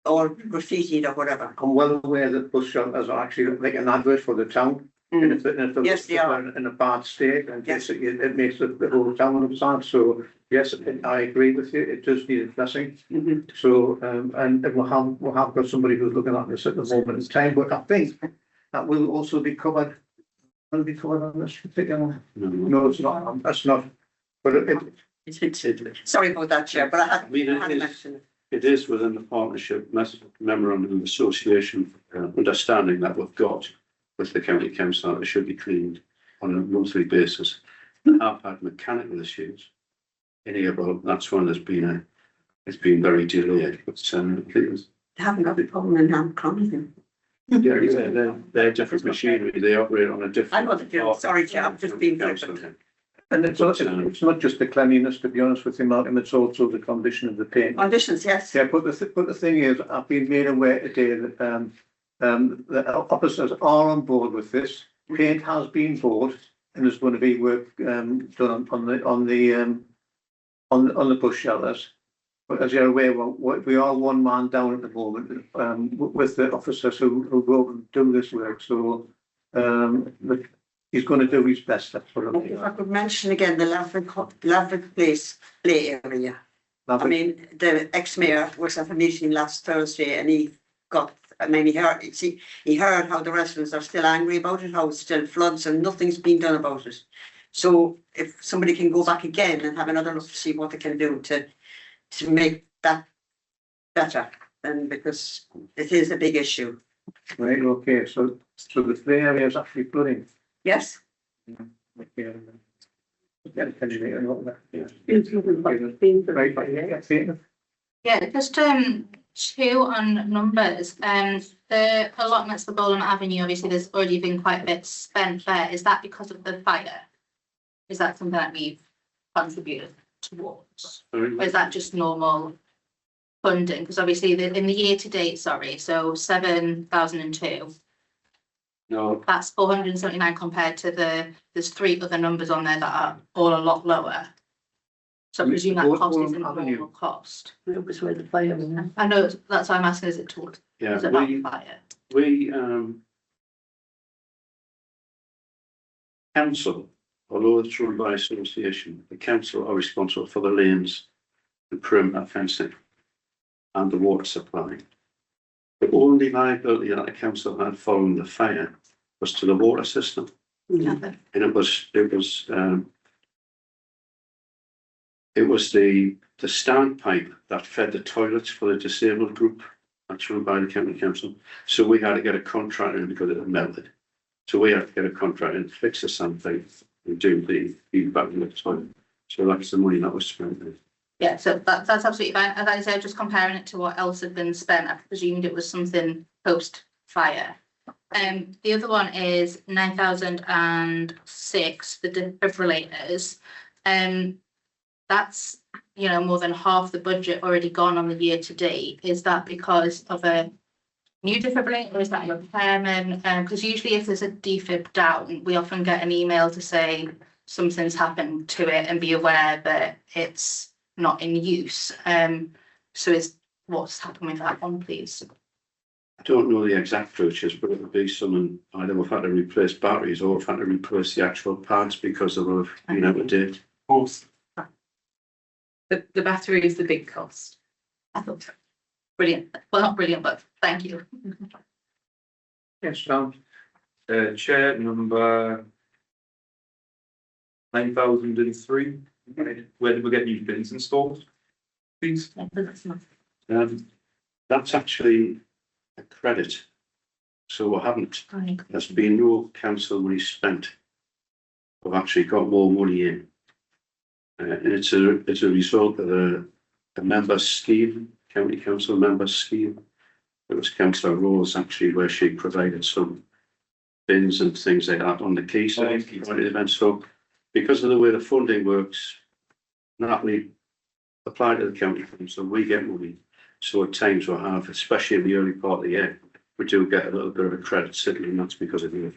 graffitied or whatever. I'm well aware that bus shelters are actually like an advert for the town. And if Yes, they are. in a bad state, and Yes. it makes the whole town upset. So yes, I agree with you. It does need addressing. So and we'll have got somebody who's looking at this at the moment in time. But I think that will also be covered. Will it be covered on this particular? No, it's not. That's not. But Sorry about that, Chair, but I had it mentioned it. It is within the partnership memorandum of association understanding that we've got with the county council that it should be cleaned on a monthly basis. I've had mechanical issues in here, but that's one that's been it's been very delayed. But They haven't got the problem in Connington. they're different machinery. They operate on a different. I know that you're sorry, Chair, I'm just being flippant. and it's not just the cleanliness, to be honest with you, Malcolm. It's also the condition of the paint. Conditions, yes. Yeah, but the thing is, I've been made aware today that the officers are on board with this. Paint has been bought, and there's going to be work done on the bus shelters. But as you're aware, we are one man down at the moment with the officers who go and do this work. So but he's going to do his best. That's what If I could mention again the Laverick Place play area. I mean, the ex-mayor was at a meeting last Thursday and he heard how the residents are still angry about it, how it's still floods and nothing's been done about it. So if somebody can go back again and have another look to see what they can do to make that better, then because it is a big issue. Right, okay, so the three areas actually flooding. Yes? Yeah. Yeah, just two on numbers. The allotments for Bowland Avenue, obviously there's already been quite a bit spent there. Is that because of the fire? Is that something that we've contributed towards? Or is that just normal funding? Because obviously in the year to date, so 7,002. No, That's 479 compared to there's three other numbers on there that are all a lot lower. So I presume that cost is a normal cost. It was where the fire was. I know that's why I'm asking, is it towards, yeah, is it about fire? we council, although it's run by association, the council are responsible for the lanes, the perimeter fencing, and the water supply. The only liability that the council had following the fire was to the water system, Nothing. and it was the standpipe that fed the toilets for the disabled group, that's run by the county council. So we had to get a contract in because it had melted. So we had to get a contract in, fix the standpipe and do the feedback in the toilet. So that's the money that was spent. Yeah, so that's absolutely fine. As I said, just comparing it to what else had been spent, I presumed it was something post fire. The other one is 9,006, the defibrillators. That's you know, more than half the budget already gone on the year to date. Is that because of a new defibrillator or is that a repairman? Because usually if there's a defib down, we often get an email to say something's happened to it and be aware that it's not in use. So is what's happened with that one, please? I don't know the exact purchase, but it would be someone either we've had to replace batteries or we've had to replace the actual pads because they have been out of date. Both. The battery is the big cost. I thought so. Brilliant. Well, not brilliant, but thank you. Yes, Tom. Chair number 9003. Where did we get new bins installed? Please. That's actually a credit. So I haven't, there's been no council money spent. We've actually got more money in. And it's a result of a member scheme, county council member scheme. It was Councillor Rose actually where she provided some bins and things like that on the key side. So because of the way the funding works, not we apply to the county council, we get money. So at times we have, especially in the early part of the year, we do get a little bit of a credit sitting, and that's because of the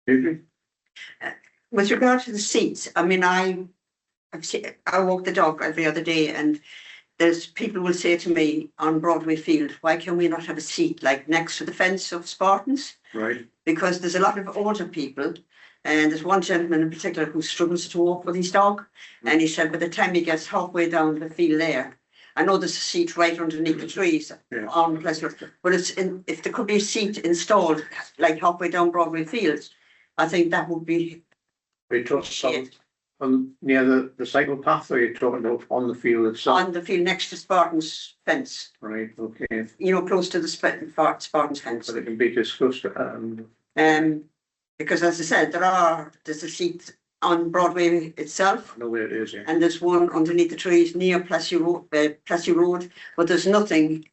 funding. With regard to the seats, I mean, I walk the dog every other day, and there's people will say to me on Broadway Field, why can we not have a seat like next to the fence of Spartans? Right. Because there's a lot of older people, and there's one gentleman in particular who struggles to walk with his dog, and he said by the time he gets halfway down the field there, I know there's a seat right underneath the trees on Pleasant, but if there could be a seat installed like halfway down Broadway Fields, I think that would be. We talking near the cycle path, or are you talking about on the field itself? On the field next to Spartan's fence. Right, okay. You know, close to the Spartan's fence. But it can be discussed. Because as I said, there's a seat on Broadway itself. I know where it is, yeah. And there's one underneath the trees near Plessy Road, but there's nothing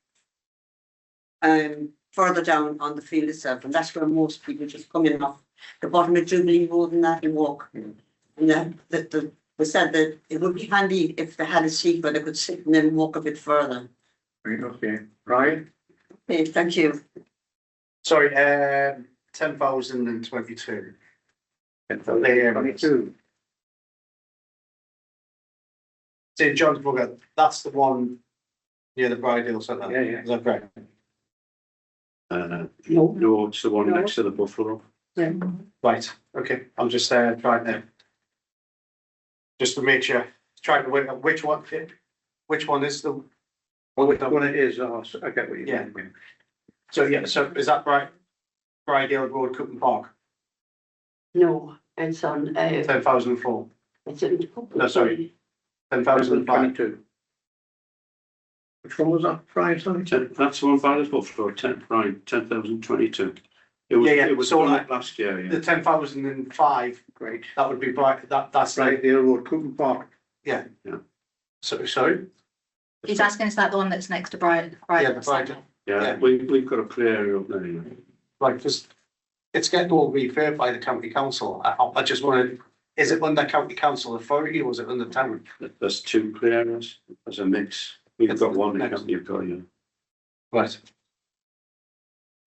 further down on the field itself, and that's where most people just come in off the bottom of Jubilee Road and that and walk. And we said that it would be handy if they had a seat where they could sit and then walk a bit further. Right, okay. Right. Okay, thank you. Sorry, 10,022. 22. St John's Bugger, that's the one near the Bridal Centre. Yeah, yeah. Is that correct? No, it's the one next to the Buffalo. Right, okay, I'm just trying to, just to make sure, trying to work out which one is the. Well, which one it is, I get what you Yeah. mean. So, yeah, so is that right? Bridal Road, Cooper Park, No, it's on, 10,004. it's in. No, sorry. 10,005. 22. Which one was that, Brian, sorry? That's the one by the Buffalo, 10,022. It was, Yeah, it was so done like- last year, yeah. The 10,005, Great. that would be bright, that's Right, right, the road, Cooper Park. yeah. Yeah. So, sorry? He's asking, is that the one that's next to Brian? Yeah, the Bridal. Yeah, Yeah. we've got a clear area up there, yeah. Right, because it's getting all referred by the county council. I just wanted, is it under county council authority or is it under town? There's two clear areas, there's a mix. We've got one, you've got, yeah. Right.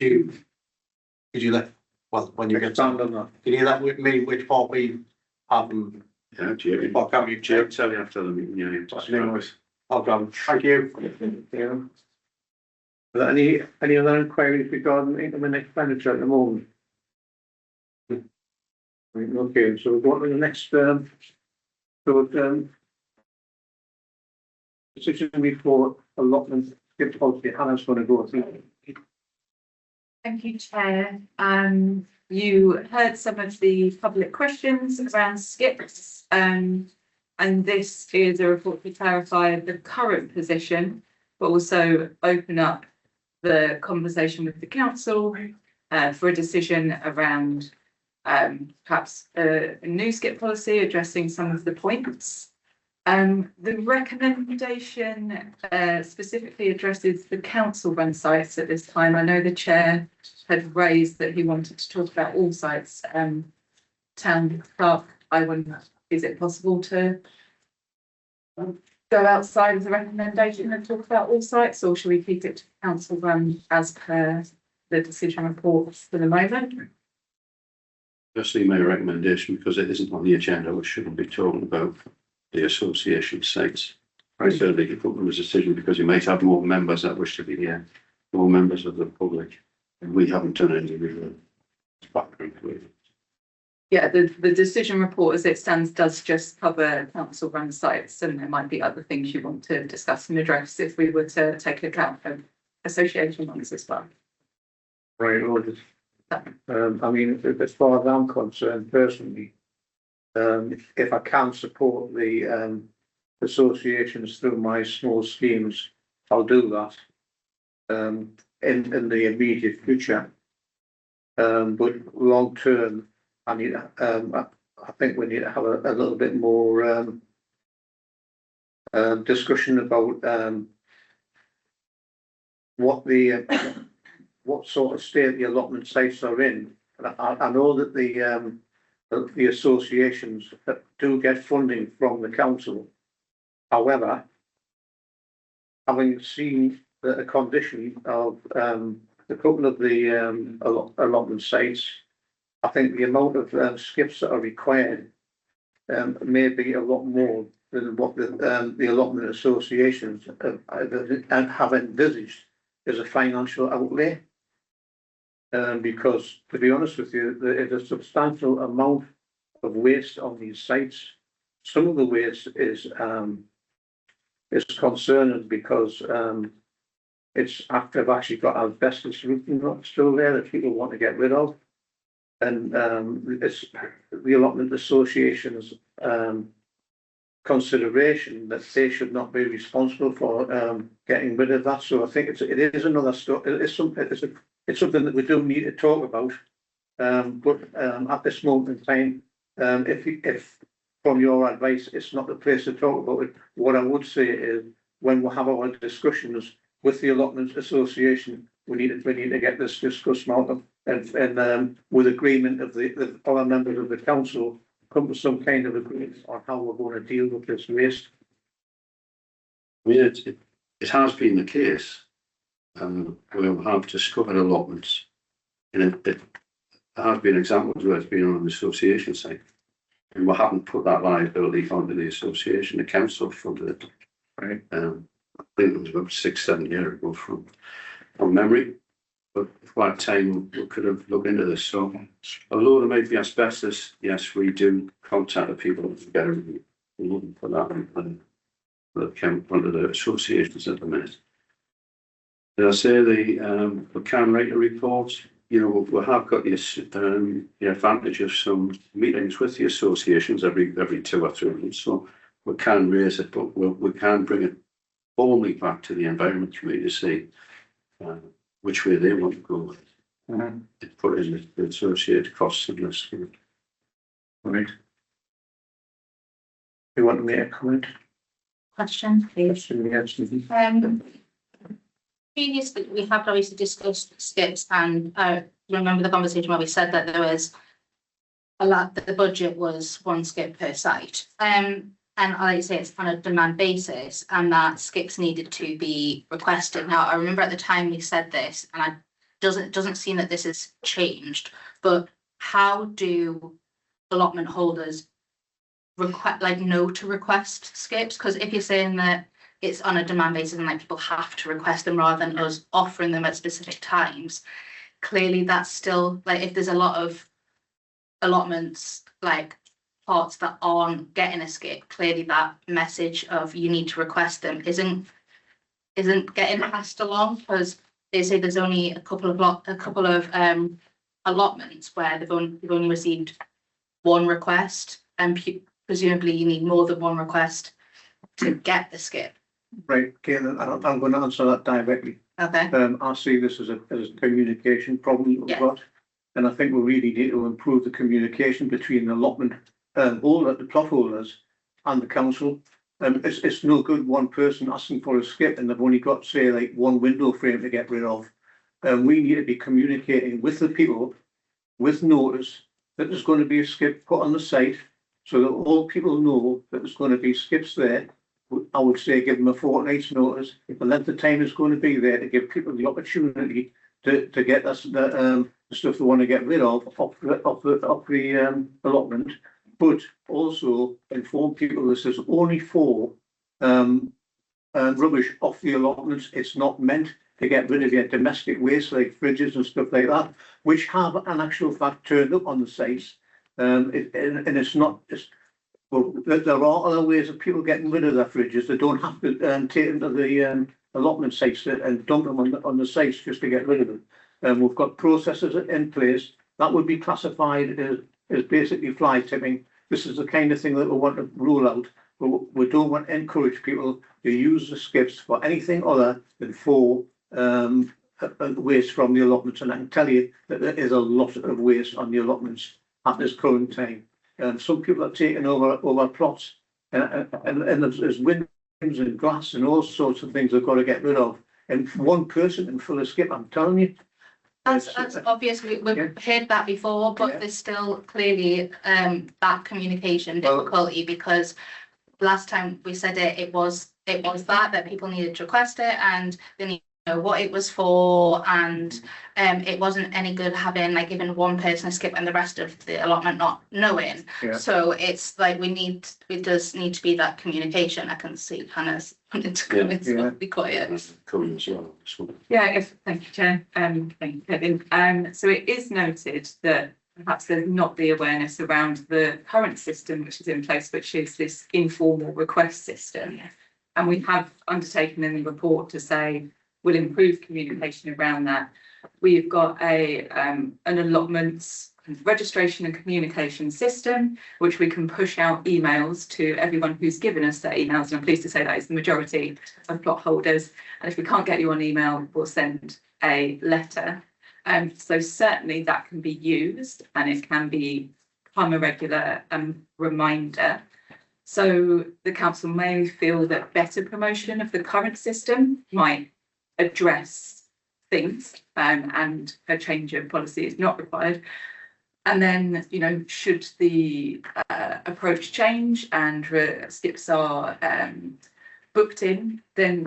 Did you let, well, when you get, Expand on that. can you let with me which part we have and Yeah, Jim, what county? Jim, tell you after the meeting, yeah. I'll go, thank you. Yeah. Are there any other inquiries regarding income and expenditure at the moment? Right, okay, so we'll go on to the next, decision report allotment, skip policy, Hannah's going to go through. Thank you, Chair. You heard some of the public questions around skips. And this is a report to clarify the current position, but also open up the conversation with the council for a decision around perhaps a new skip policy addressing some of the points. The recommendation specifically addresses the council run sites at this time. I know the chair had raised that he wanted to talk about all sites. Town clerk, I wonder, is it possible to go outside of the recommendation and talk about all sites, or should we keep it to council run as per the decision reports for the moment? Personally, my recommendation, because it isn't on the agenda, we shouldn't be talking about the association sites. I certainly could put them as a decision because you might have more members that wish to be here, more members of the public. And we haven't done any real background to it. Yeah, the decision report as it stands does just cover council run sites, and there might be other things you want to discuss and address if we were to take account of association ones as well. Right, orders. I mean, as far as I'm concerned personally, if I can support the associations through my small schemes, I'll do that. In the immediate future. But long term, I need, I think we need to have a little bit more discussion about what sort of state the allotment sites are in. I know that the associations do get funding from the council. However, having seen the condition of a couple of the allotment sites, I think the amount of skips that are required may be a lot more than what the allotment associations have envisaged as a financial outlay. Because, to be honest with you, there is a substantial amount of waste on these sites. Some of the waste is concerning because it's after I've actually got asbestos roofing still there that people want to get rid of. And it's the allotment association's consideration that they should not be responsible for getting rid of that. So I think it is another story. It's something that we do need to talk about. But at this moment in time, if from your advice, it's not the place to talk about it. What I would say is when we have our discussions with the allotment association, we need to get this discussed, Malcolm, and with agreement of the other members of the council, come to some kind of agreement on how we're going to deal with this waste. I mean, it has been the case where we have discovered allotments, and there has been examples where it's been on the association side, and we haven't put that liability onto the association. The council funded it. Right. I think it was about 6-7 years ago from memory, but for that time we could have looked into this. So although there might be asbestos, yes, we do contact the people to get it. We wouldn't put that under the associations at the minute. Did I say we can write a report? You know, we have got the advantage of some meetings with the associations every 2 or 3 months, so we can raise it, but we can bring it only back to the Environment Committee to see which way they want to go. Put in the associated costs in this. Right. You want to make a comment? Question, please. Yes. Previously, we have obviously discussed skips, and I remember the conversation where we said that there was the budget was 1 skip per site. And I like to say it's on a demand basis, and that skips needed to be requested. Now, I remember at the time we said this, and it doesn't seem that this has changed, but how do allotment holders know to request skips? Because if you're saying that it's on a demand basis and people have to request them rather than us offering them at specific times, clearly that's still if there's a lot of allotments parts that aren't getting a skip, clearly that message of you need to request them isn't getting passed along, because they say there's only a couple of allotments where they've only received 1 request, and presumably you need more than 1 request to get the skip. Right, Caitlin, I'm going to answer that directly. Okay. I see this as a communication problem that we've got, and I think we really need to improve the communication between the allotment the plot holders and the council. It's no good one person asking for a skip and they've only got, say, 1 window frame to get rid of. We need to be communicating with the people with notice that there's going to be a skip put on the site, so that all people know that there's going to be skips there, I would say give them a fortnight's notice. The length of time is going to be there to give people the opportunity to get us the stuff they want to get rid of off the allotment, but also inform people this is only for rubbish off the allotments. It's not meant to get rid of your domestic waste like fridges and stuff like that, which have an actual fact turned up on the sites. And it's not just, well, there are other ways of people getting rid of their fridges. They don't have to take them to the allotment sites and dump them on the sites just to get rid of them. We've got processes in place that would be classified as basically fly tipping. This is the kind of thing that we want to rule out. We don't want to encourage people to use the skips for anything other than for waste from the allotments. And I can tell you that there is a lot of waste on the allotments at this current time. Some people are taking over plots, and there's windows and glass and all sorts of things they've got to get rid of. And one person can fill a skip, I'm telling you. That's obvious. We've heard that before, but there's still clearly that communication difficulty, because last time we said it was that people needed to request it and they need to know what it was for, and it wasn't any good having like giving one person a skip and the rest of the allotment not knowing. So it's like it does need to be that communication. I can see Hannah's wanting to go into be quiet. Yeah, thank you, Chair. Thank you, Kevin. So it is noted that perhaps there's not the awareness around the current system which is in place, which is this informal request system. And we have undertaken in the report to say we'll improve communication around that. We've got an allotments registration and communication system, which we can push out emails to everyone who's given us their emails. And I'm pleased to say that is the majority of plot holders. And if we can't get you on email, we'll send a letter. So certainly that can be used, and it can become a regular reminder. So the council may feel that better promotion of the current system might address things, and a change of policy is not required. And then, should the approach change and skips are booked in, then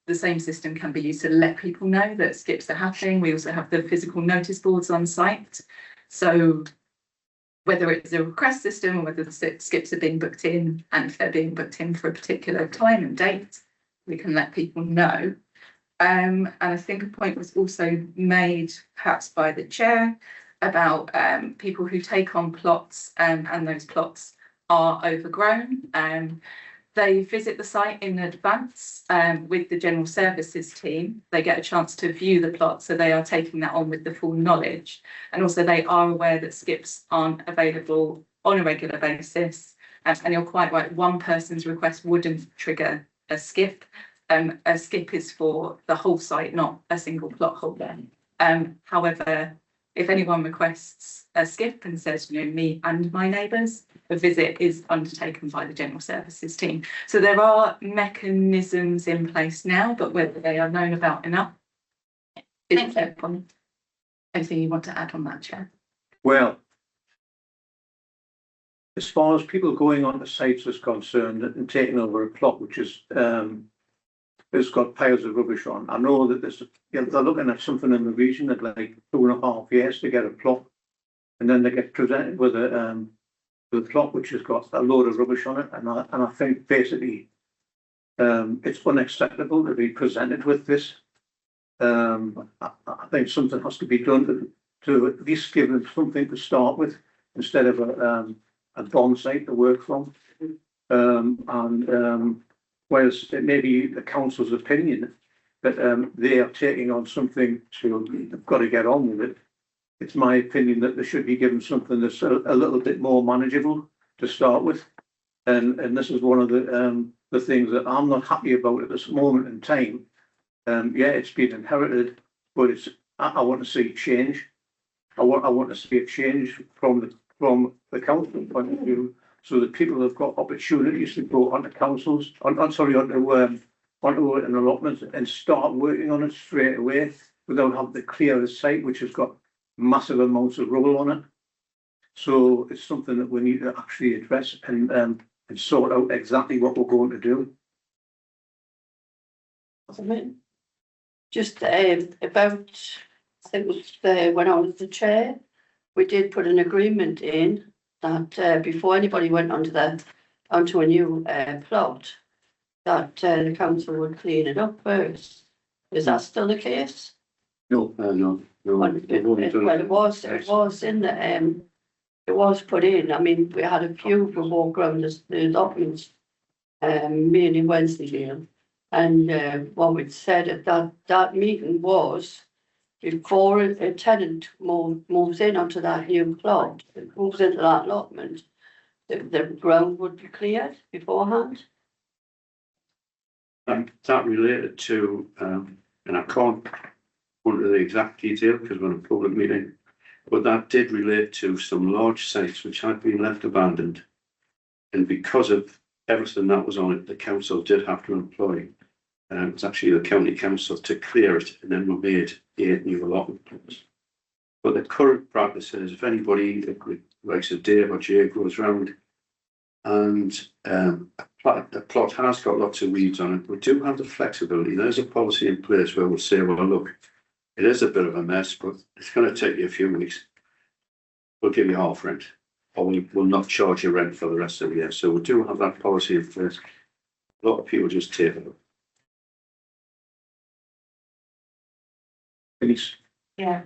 the same system can be used to let people know that skips are happening. We also have the physical notice boards on site. So whether it's a request system or whether the skips are being booked in, and if they're being booked in for a particular time and date, we can let people know. And I think a point was also made perhaps by the chair about people who take on plots and those plots are overgrown. They visit the site in advance with the general services team. They get a chance to view the plot, so they are taking that on with the full knowledge. And also they are aware that skips aren't available on a regular basis. And you're quite right, one person's request wouldn't trigger a skip. A skip is for the whole site, not a single plot holder. However, if anyone requests a skip and says, me and my neighbours, the visit is undertaken by the general services team. So there are mechanisms in place now, but whether they are known about enough is a point. Anything you want to add on that, Chair? Well, as far as people going on the sites is concerned and taking over a plot which is it's got piles of rubbish on. I know that they're looking at something in the region at like 2.5 years to get a plot, and then they get presented with a plot which has got a load of rubbish on it, and I think basically it's unacceptable to be presented with this. I think something has to be done to at least give them something to start with instead of a bomb site to work from, whereas it may be the council's opinion that they are taking on something they've got to get on with it. It's my opinion that they should be given something that's a little bit more manageable to start with. And this is one of the things that I'm not happy about at this moment in time. Yeah, it's been inherited, but I want to see change. I want to see a change from the council point of view, so that people have got opportunities to go onto councils, onto an allotment and start working on it straight away without having to clear a site which has got massive amounts of rubble on it. So it's something that we need to actually address and and sort out exactly what we're going to do. Just about, I think it was when I was the chair, we did put an agreement in that before anybody went onto a new plot, that the council would clean it up first. Is that still the case? No. No. Well, it was in the, it was put in. I mean, we had a few who walk around the documents, mainly Wensleydale. And what we'd said at that meeting was, before a tenant moves in onto that new plot, moves into that allotment, the ground would be cleared beforehand. That related to, and I can't go into the exact detail because we're in a public meeting, but that did relate to some large sites which had been left abandoned. And because of everything that was on it, the council did have to employ, it's actually the county council to clear it, and then we made 8 new allotment plots. But the current practice is if anybody, like say Dave or Jay, goes round and the plot has got lots of weeds on it, we do have the flexibility. There's a policy in place where we'll say, well, look, it is a bit of a mess, but it's going to take you a few weeks. We'll give you half rent, or we will not charge you rent for the rest of the year. So we do have that policy in place. A lot of people just take it up. Please. Yeah.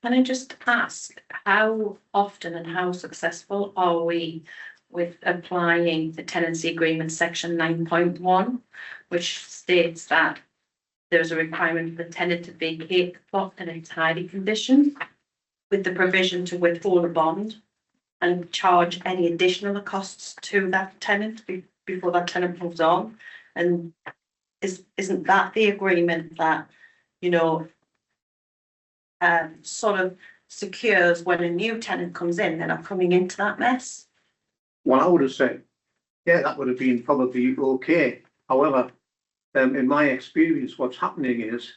Can I just ask, how often and how successful are we with applying the tenancy agreement section 9.1, which states that there's a requirement for the tenant to vacate the plot in its tidy condition, with the provision to withhold a bond and charge any additional costs to that tenant before that tenant moves on? And isn't that the agreement that, you know, sort of secures when a new tenant comes in, they're not coming into that mess? Well, I would have said, yeah, that would have been probably okay. However, in my experience, what's happening is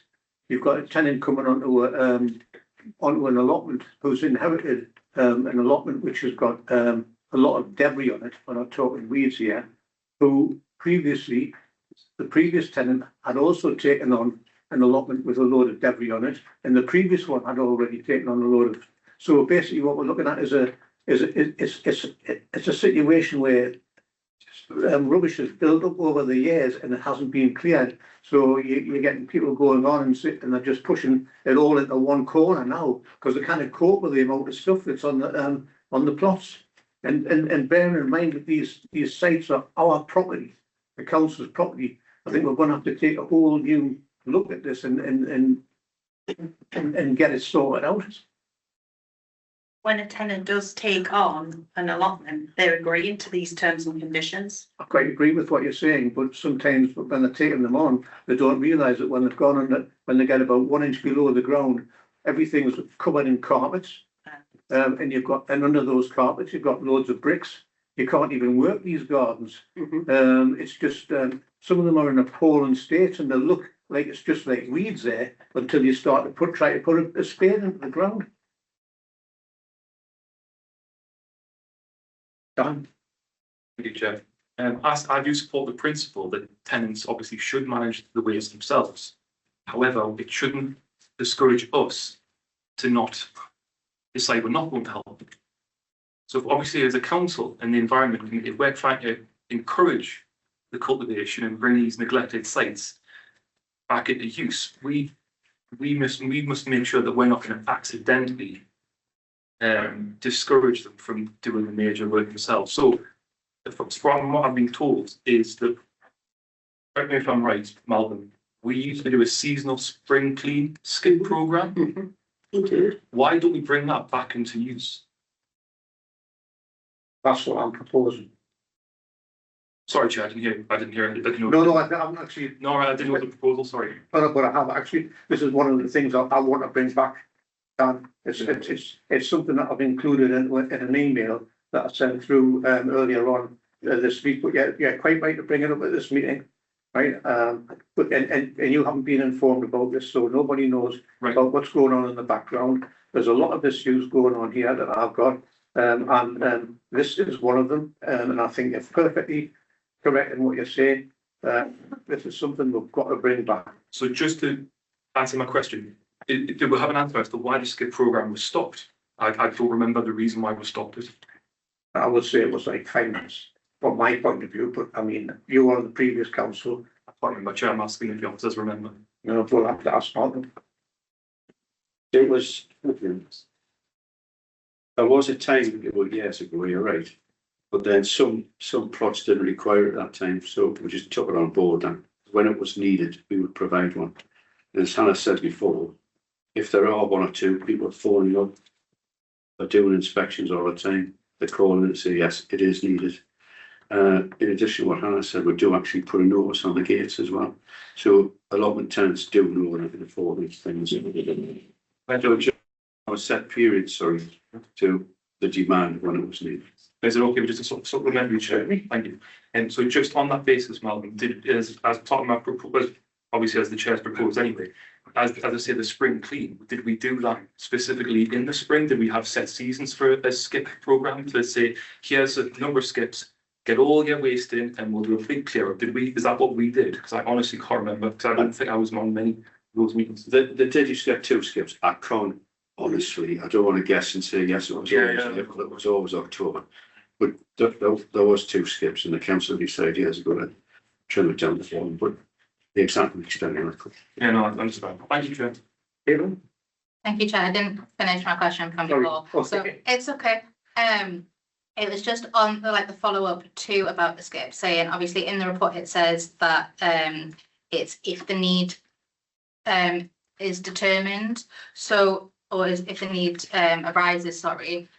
you've got a tenant coming onto an allotment who's inherited an allotment which has got a lot of debris on it. We're not talking weeds here. Who previously, the previous tenant had also taken on an allotment with a load of debris on it, and the previous one had already taken on a load of. So basically, what we're looking at is it's a situation where rubbish is built up over the years and it hasn't been cleared. So you're getting people going on and they're just pushing it all into one corner now because they can't cope with the amount of stuff that's on the plots. And bearing in mind that these sites are our property, the council's property, I think we're going to have to take a whole new look at this and get it sorted out. When a tenant does take on an allotment, they're agreeing to these terms and conditions. I quite agree with what you're saying, but sometimes when they're taking them on, they don't realise that when they've gone on that, when they get about 1 inch below the ground, everything's covered in carpets. And under those carpets, you've got loads of bricks. You can't even work these gardens. It's just, some of them are in a appalling state and they look like it's just like weeds there until you start to try to put a spade into the ground. Dan. Thank you, Chair. I do support the principle that tenants obviously should manage the waste themselves. However, it shouldn't discourage us to not decide we're not going to help them. So obviously as a council and the environment, if we're trying to encourage the cultivation and bring these neglected sites back into use, we must make sure that we're not going to accidentally discourage them from doing the major work themselves. So from what I've been told is that, correct me if I'm right, Malcolm, we used to do a seasonal spring clean skip program. Why don't we bring that back into use? That's what I'm proposing. Sorry, Chair, I didn't hear it. No, I haven't actually. No, I didn't know the proposal, sorry. No, but I have actually, this is one of the things I want to bring back. It's something that I've included in an email that I sent through earlier on this week, but yeah, quite right to bring it up at this meeting, right? But and you haven't been informed about this, so nobody knows about what's going on in the background. There's a lot of issues going on here that I've got, And this is one of them, and I think you're perfectly correct in what you're saying. This is something we've got to bring back. So just to answer my question, do we have an answer as to why the skip programme was stopped? I don't remember the reason why we stopped it. I would say it was like finance, from my point of view, but I mean, you were on the previous council. I can't remember, Chair, I'm asking if the officers remember. You know, we'll have to ask them. It was, there was a time, years ago, you're right. But then some plots didn't require it at that time, so we just took it on board, and when it was needed, we would provide one. And as Hannah said before, if there are one or two people phoning up, they're doing inspections all the time, they're calling and say, yes, it is needed. In addition to what Hannah said, we do actually put a notice on the gates as well. So allotment tenants do know they can afford these things. I was set period, sorry, to the demand when it was needed. Is it okay with just a supplementary, Chair? Thank you. And so just on that basis, Malcolm, as part of my proposal, obviously as the Chair's proposed anyway, as I say, the spring clean, did we do that specifically in the spring? Did we have set seasons for a skip programme? Let's say, here's a number of skips, get all your waste in and we'll do a big clear up. Is that what we did? Because I honestly can't remember, because I don't think I was on many of those meetings. They did just get 2 skips. I can't, honestly, I don't want to guess and say, yes, it was always April, it was always October. But there was 2 skips and the council decided years ago to trim it down to 4, but the exact extent of it. Yeah, no, I understand. Thank you, Chair. Evan? Thank you, Chair. I didn't finish my question from before, so it's okay. It was just on the follow-up to about the skip, saying obviously in the report it says that it's if the need is determined, so or is if the need arises, sorry,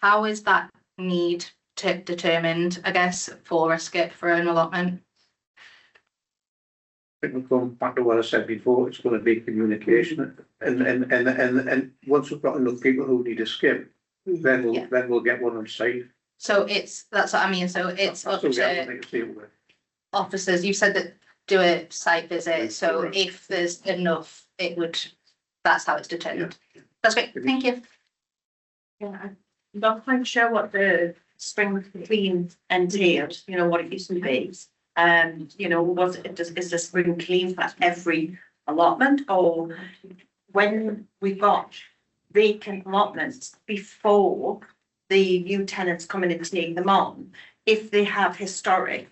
how is that need determined, I guess, for a skip for an allotment? I think we're going back to what I said before, it's going to be communication, and once we've got enough people who need a skip, then we'll get one on site. So that's what I mean, so it's up to officers, you said that do a site visit, so if there's enough, that's how it's determined. That's great, thank you. Yeah, I'm not quite sure what the spring clean entailed, what it used to be. Is the spring clean for every allotment, or when we got vacant allotments before the new tenants coming in to take them on, if they have historic,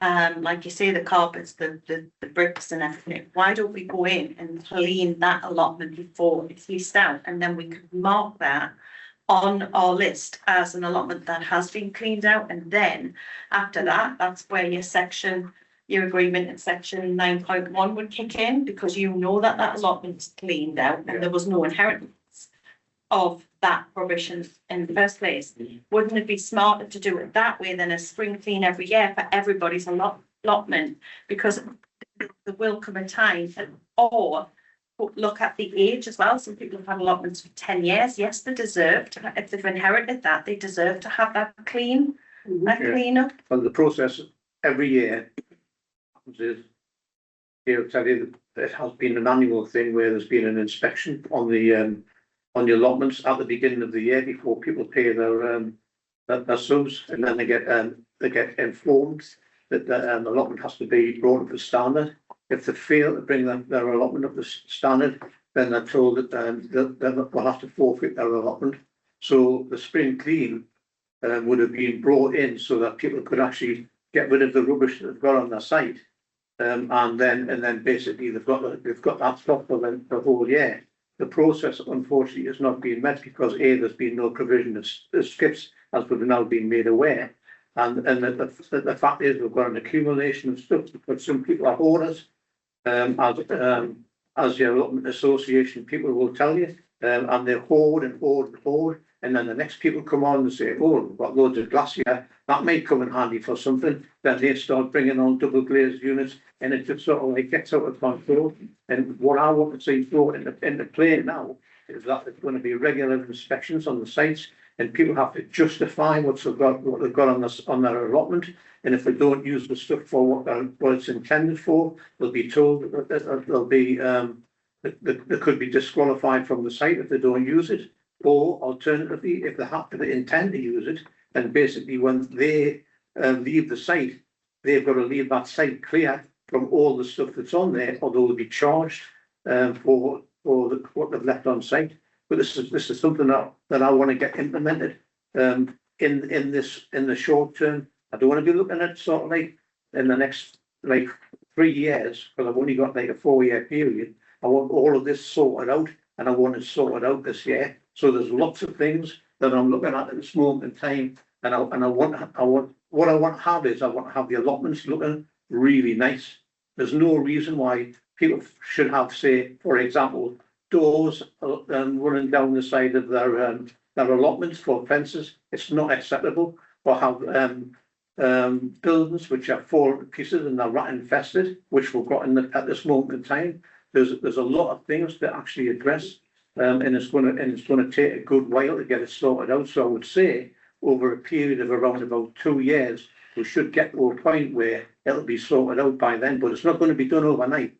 like you say, the carpets, the bricks and everything, why don't we go in and clean that allotment before it's leased out, and then we could mark that on our list as an allotment that has been cleaned out, and then after that, that's where your agreement in section 9.1 would kick in, because that allotment's cleaned out and there was no inheritance of that provision in the first place. Wouldn't it be smarter to do it that way than a spring clean every year for everybody's allotment? Because there will come a time, or look at the age as well. Some people have had allotments for 10 years. Yes, they deserve to, if they've inherited that, they deserve to have that clean up. Well, the process every year is, I'll tell you, it has been an annual thing where there's been an inspection on the allotments at the beginning of the year before people pay their subs, and then they get informed that the allotment has to be brought up to standard. If they fail to bring their allotment up to standard, then they're told that they'll have to forfeit their allotment. So the spring clean would have been brought in so that people could actually get rid of the rubbish that they've got on their site, and then basically they've got that stock for the whole year. The process, unfortunately, has not been met because there's been no provision of skips, as we've now been made aware. And the fact is, we've got an accumulation of stuff because some people are hoarders, as your allotment association people will tell you, and they hoard and hoard and hoard. And then the next people come on and say, oh, we've got loads of glass here, that may come in handy for something. Then they start bringing on double glazed units, and it just sort of gets out of control. And what I want to see brought into play now is that there's going to be regular inspections on the sites, and people have to justify what they've got on their allotment. And if they don't use the stuff for what it's intended for, they'll be told that they could be disqualified from the site if they don't use it. Or alternatively, if they intend to use it, then basically when they leave the site, they've got to leave that site clear from all the stuff that's on there, or they'll be charged for what they've left on site. But this is something that I want to get implemented in the short term. I don't want to be looking at sort of like in the next like 3 years, because I've only got like a 4-year period. I want all of this sorted out, and I want it sorted out this year. So there's lots of things that I'm looking at this moment in time, and I want what I want to have is I want to have the allotments looking really nice. There's no reason why people should have, say, for example, doors running down the side of their allotments for fences. It's not acceptable. Or have buildings which are falling to pieces and they're rat infested, which we've got at this moment in time. There's a lot of things to actually address, and it's going to take a good while to get it sorted out. So I would say over a period of around about 2 years, we should get to a point where it'll be sorted out by then. But it's not going to be done overnight.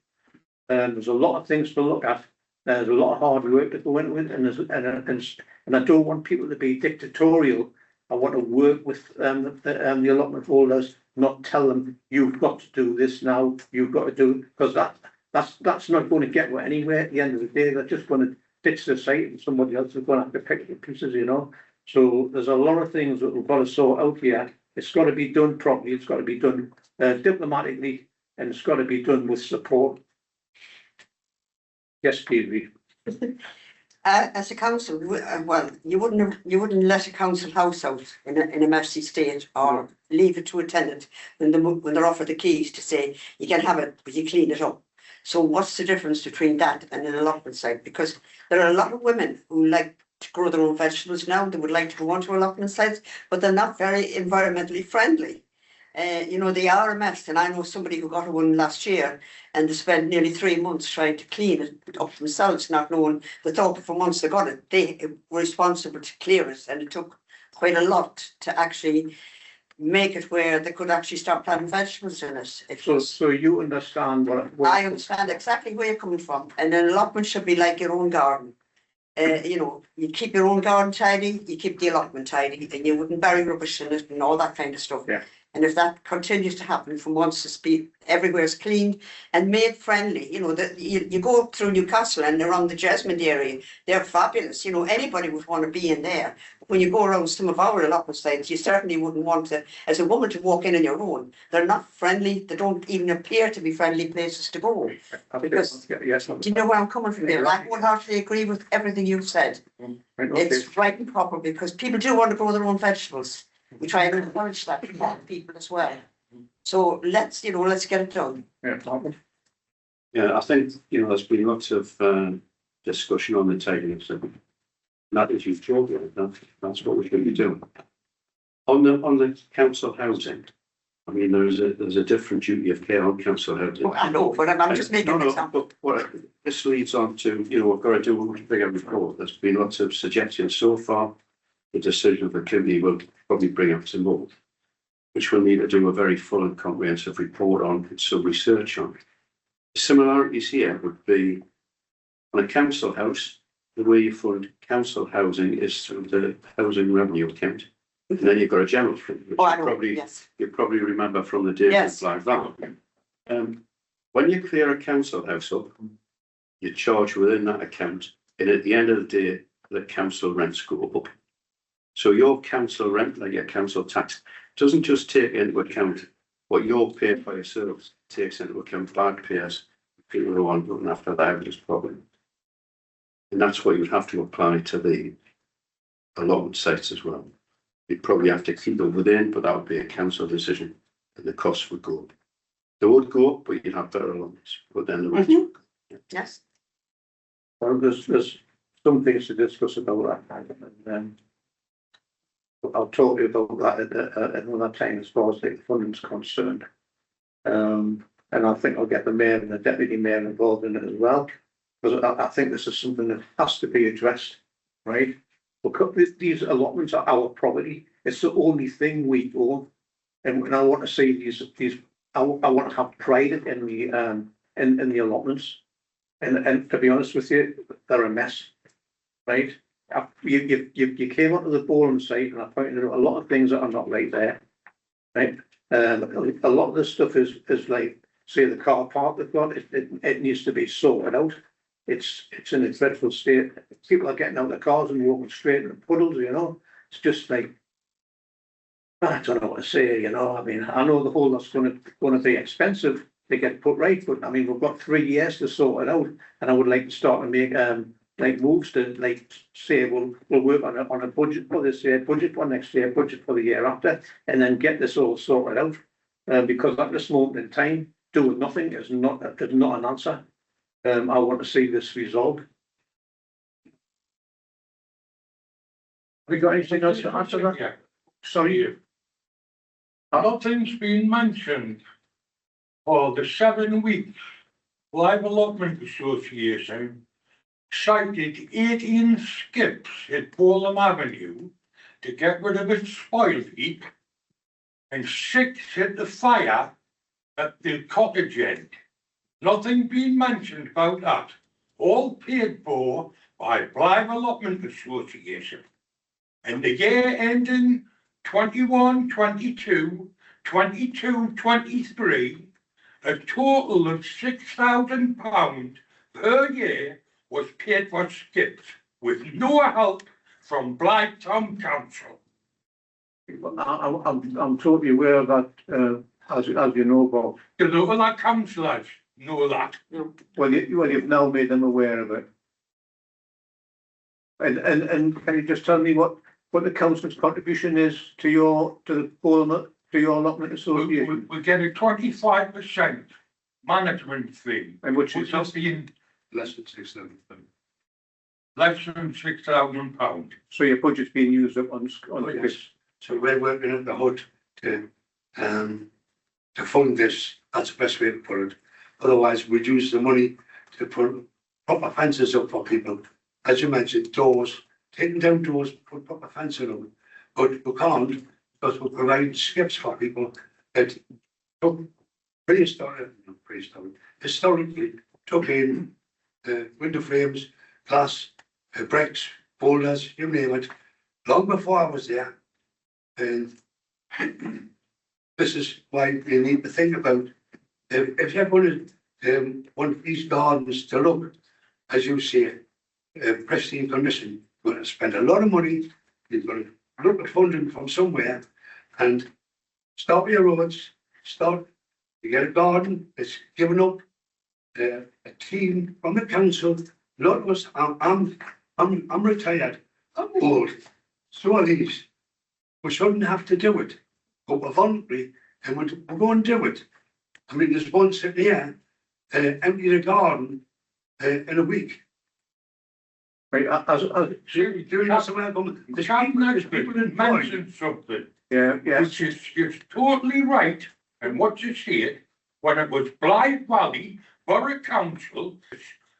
There's a lot of things to look at. There's a lot of hard work to go into it, and I don't want people to be dictatorial. I want to work with the allotment holders, not tell them you've got to do this now. You've got to do, because that's not going to get anywhere. At the end of the day, they're just going to ditch the site, and somebody else is going to have to pick the pieces, you know. So there's a lot of things that we've got to sort out here. It's got to be done properly. It's got to be done diplomatically, and it's got to be done with support. Yes, Stevie. As a council, well, you wouldn't let a council house out in a messy state, or leave it to a tenant when they're offered the keys to say you can have it, but you clean it up. So what's the difference between that and an allotment site? Because there are a lot of women who like to grow their own vegetables now. They would like to go onto allotment sites, but they're not very environmentally friendly. You know, they are a mess, and I know somebody who got one last year, and they spent nearly 3 months trying to clean it up themselves, not knowing. They thought for once they got it, they were responsible to clear it, and it took quite a lot to actually make it where they could actually start planting vegetables in it. So you understand what I understand exactly where you're coming from, and an allotment should be like your own garden. You know, you keep your own garden tidy, you keep the allotment tidy, and you wouldn't bury rubbish in it and all that kind of stuff. Yeah. And if that continues to happen from once the speed, everywhere's cleaned and made friendly. You know, that you go through Newcastle and around the Jesmond area, they're fabulous. You know, anybody would want to be in there. When you go around some of our allotment sites, you certainly wouldn't want to, as a woman, to walk in on your own. They're not friendly. They don't even appear to be friendly places to go. Because, yes, do you know where I'm coming from there? I wholeheartedly agree with everything you've said. It's right and proper, because people do want to grow their own vegetables. We try and encourage that from people as well. So let's get it done. Yeah, I think, there's been lots of discussion on the tidiness, and that is you've talked about, that's what we should be doing. On the council housing, I mean, there's a different duty of care on council housing. Oh, I know, but I'm just making an example. But this leads on to, we've got to do a bigger report. There's been lots of suggestions so far. The decision of the committee will probably bring up some more, which we'll need to do a very full and comprehensive report on and some research on. The similarities here would be on a council house, the way you fund council housing is through the housing revenue account. And then you've got a general fund, which you probably remember from the days like that. When you clear a council house up, you charge within that account, and at the end of the day, the council rents go up. So your council rent, like your council tax, doesn't just take into account what you're paying for yourselves, it takes into account bad payers, people who aren't looking after their houses properly. And that's what you'd have to apply to the allotment sites as well. You'd probably have to keep them within, but that would be a council decision, and the costs would go up. They would go up, but you'd have better allotments, but then the rest would go up. Yes. Well, there's some things to discuss about that, and I'll talk to you about that at another time as far as the funding's concerned. And I think I'll get the mayor and the deputy mayor involved in it as well, because I think this is something that has to be addressed, right? Because these allotments are our property. It's the only thing we own, and I want to see these. I want to have pride in the allotments, and to be honest with you, they're a mess, right? You came onto the Bowling site and I pointed out a lot of things that are not right there. Right, a lot of the stuff is like, say, the car park they've got, it needs to be sorted out. It's in a dreadful state. People are getting out of their cars and walking straight into puddles, you know, it's just like, I don't know what to say, you know, I mean, I know the whole lot's gonna be expensive to get put right, but I mean, we've got 3 years to sort it out, and I would like to start to make, like moves to, like, say, we'll work on a budget for this year, budget for next year, budget for the year after, and then get this all sorted out. Because at this moment in time, doing nothing is not an answer. I want to see this resolved. Have you got anything else to answer that? Yeah. Sorry. Nothing's been mentioned for the 7 weeks. Live Allotment Association cited 18 skips at Bowling Avenue to get rid of its spoil heap and 6 at the fire at the cottage end. Nothing being mentioned about that. All paid for by Live Allotment Association. And the year ending 21, 22, 22, 23, a total of £6,000 per year was paid for skips with no help from Blythe Town Council. I'm totally aware of that, as you know, Bob. The other councillors know that. Well, you've now made them aware of it. And can you just tell me what the council's contribution is to the allotment association? We get a 25% management fee, And which is being Less than 6,000. less than £6,000. so your budget's being used up on Yes. So we're working at the hood to fund this. That's the best way to put it. Otherwise, we'd use the money to put proper fences up for people. As you mentioned, doors, taking down doors, put proper fencing up. But we can't because we're providing skips for people that took historically took in window frames, glass, bricks, boulders, you name it, long before I was there. And this is why you need to think about if you're going to want these gardens to look, as you say, pristine condition, you're going to spend a lot of money. You're going to look at funding from somewhere and stop your roads. You get a garden that's given up. A team from the council. Lot of us. I'm retired. I'm old. So are these. We shouldn't have to do it, but we're voluntary, and we'll go and do it. I mean, there's one sitting here, empty the garden in a week. Right, Doing that somewhere. The cabinet didn't mention something. Yeah. Which is totally right, and what you see it, when it was Blythe Valley Borough Council,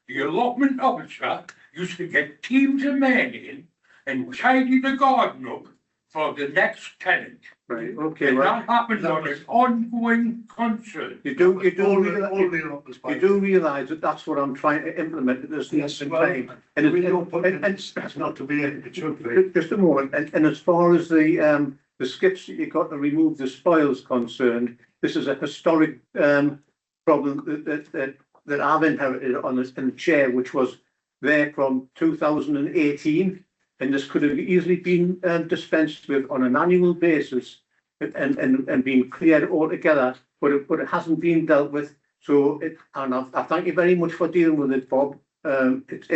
the allotment officer used to get teams of men in and tidy the garden up for the next tenant. Right, okay, And well, that happened on an ongoing concern. you do realise that that's what I'm trying to implement at this instant time. And That's not to be, it should be. just a moment, and as far as the skips that you got to remove the spoils concerned, this is a historic problem that I've inherited on this in the chair, which was there from 2018, and this could have easily been dispensed with on an annual basis and being cleared altogether, but it hasn't been dealt with. So I thank you very much for dealing with it, Bob. It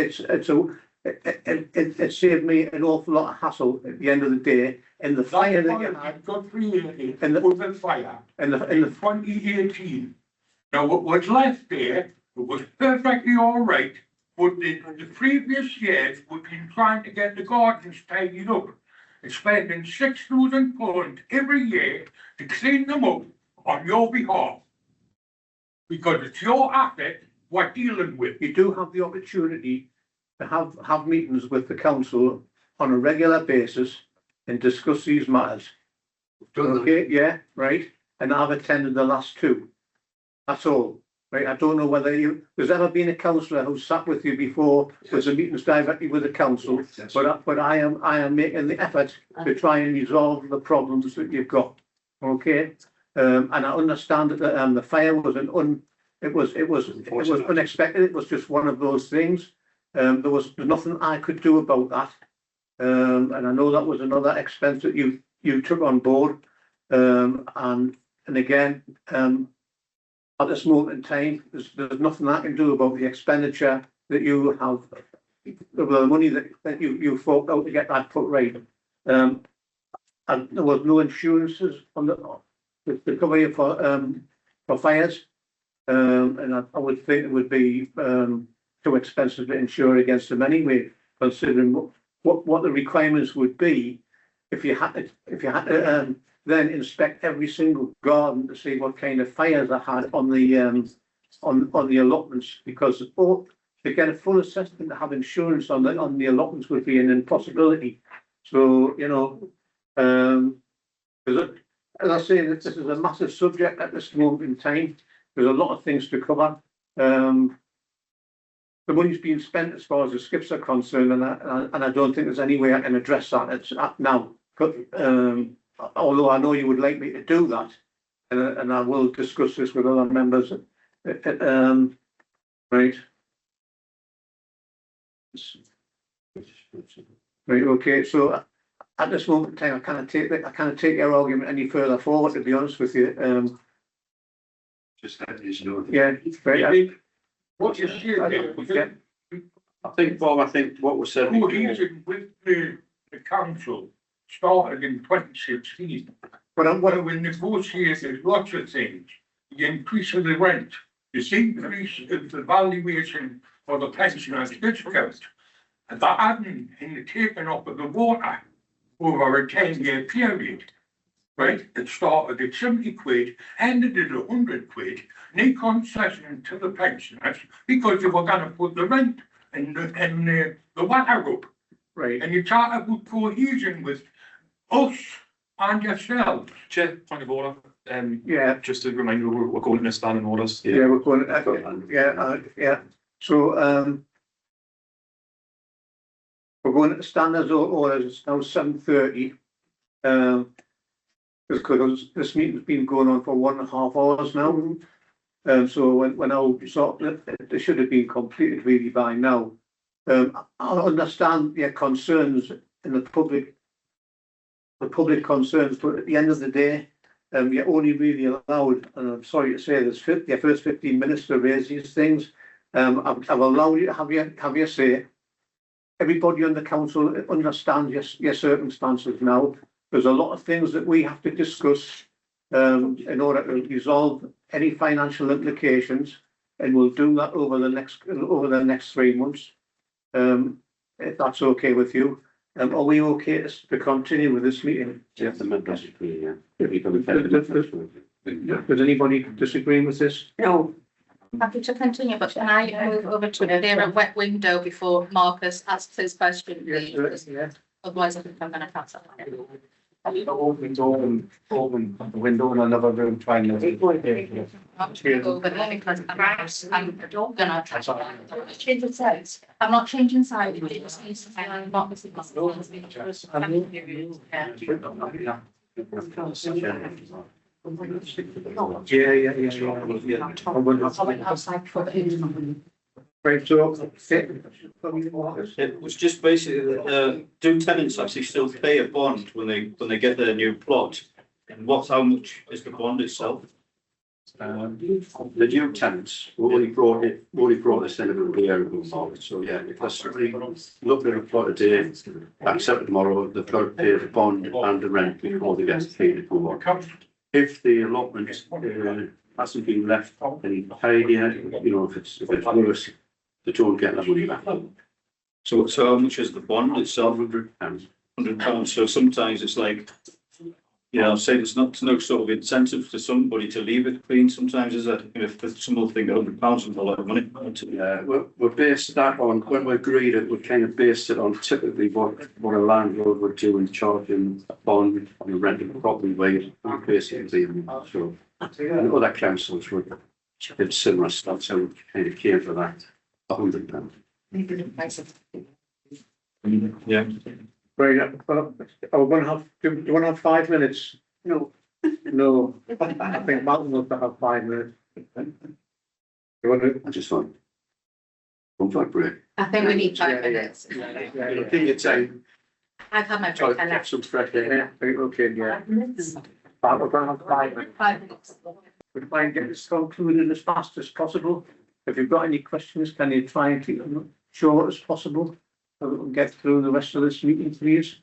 saved me an awful lot of hassle at the end of the day. And the fire that you had, got created and with the fire in the 2018. Now, what was left there, it was perfectly all right, but the previous years, we've been trying to get the gardens tidied up and spending £6,000 every year to clean them up on your behalf. Because it's your asset we're dealing with. you do have the opportunity to have meetings with the council on a regular basis and discuss these matters. Okay, yeah, right, and I've attended the last 2. That's all. right? I don't know whether there's ever been a councillor who sat with you before with the meetings directly with the council, but I am making the effort to try and resolve the problems that you've got, okay? And I understand that the fire was it was unexpected. It was just one of those things. There was nothing I could do about that. And I know that was another expense that you took on board. And again, at this moment in time, there's nothing I can do about the expenditure that you have, the money that you forked out to get that put right. And there was no insurances on the cover you for fires. And I would think it would be too expensive to insure against them anyway, considering what the requirements would be if you had to then inspect every single garden to see what kind of fires I had on the allotments, because to get a full assessment to have insurance on the allotments would be an impossibility. So, you know, as I say, this is a massive subject at this moment in time. There's a lot of things to cover. The money's being spent as far as the skips are concerned, and I don't think there's any way I can address that now. Although I know you would like me to do that, and I will discuss this with other members. Right. Right. Okay. So at this moment in time, I can't take your argument any further forward, to be honest with you. Just that is no. Yeah. Right. What you said, I think, Bob, what was said. cohesion with the council started in 2016. What we negotiated lots of things, the increase of the rent, the increase of the valuation for the pensioners discount, and that hadn't been taken up of the water over a 10-year period. Right, it started at 70 quid, ended at 100 quid, no concession to the pensioners because they were going to put the rent and the water up. Right. And you talk about cohesion with us and yourselves. Chair, point of order. Yeah. Just a reminder, we're going to standing orders. Yeah, we're going. Yeah. So we're going to standards orders. It's now 7:30. Because this meeting's been going on for 1.5 hours now. So when I saw it should have been completed really by now. I understand your concerns in the public concerns, but at the end of the day, you're only really allowed, and I'm sorry to say this, your first 15 minutes to raise these things. I've allowed you to have your say. Everybody on the council understands your circumstances now. There's a lot of things that we have to discuss in order to resolve any financial implications, and we'll do that over the next 3 months, if that's okay with you. Are we okay to continue with this meeting? Yeah, the members agree, yeah. Does anybody disagree with this? No. Happy to continue, but can I move over to clear a wet window before Marcus asks his question, please? Yes. Otherwise, I think I'm going to pass up. Open the window in another room, trying to. Over there because I'm gonna change the sides. I'm not changing sides. I'm not missing my. Yeah. I went outside for the. Right, so it was just basically, do tenants actually still pay a bond when they get their new plot? And how much is the bond itself? The new tenants already brought this in about a year ago, so yeah, if that's look at a plot today, accept tomorrow, they've got to pay the bond and the rent before they get paid it for. If the allotment hasn't been left any paid yet, you know, if it's worse, they don't get the money back. So how much is the bond itself? £100. £100. So sometimes it's like, I'll say there's not no sort of incentive for somebody to leave it clean. Sometimes is that if someone think £100 is a lot of money. Yeah, we're based that on when we agreed it. We kind of based it on typically what a landlord would do in charging a bond on a rental property rate, basically. So and other councils would It's similar stuff, so we kind of came for that, £100. Yeah. Right, well, are we going to have, do you want to have 5 minutes? No. No, I think Martin wants to have 5 minutes. You want to? I just want comfort break. I think we need 5 minutes. I think it's a, I've had my try break. to I get left. some fresh air. Yeah, okay, yeah. But we're going to have 5 minutes. 5 minutes. We'll try and get this concluded as fast as possible. If you've got any questions, can you try and keep them short as possible? So that we can get through the rest of this meeting, please.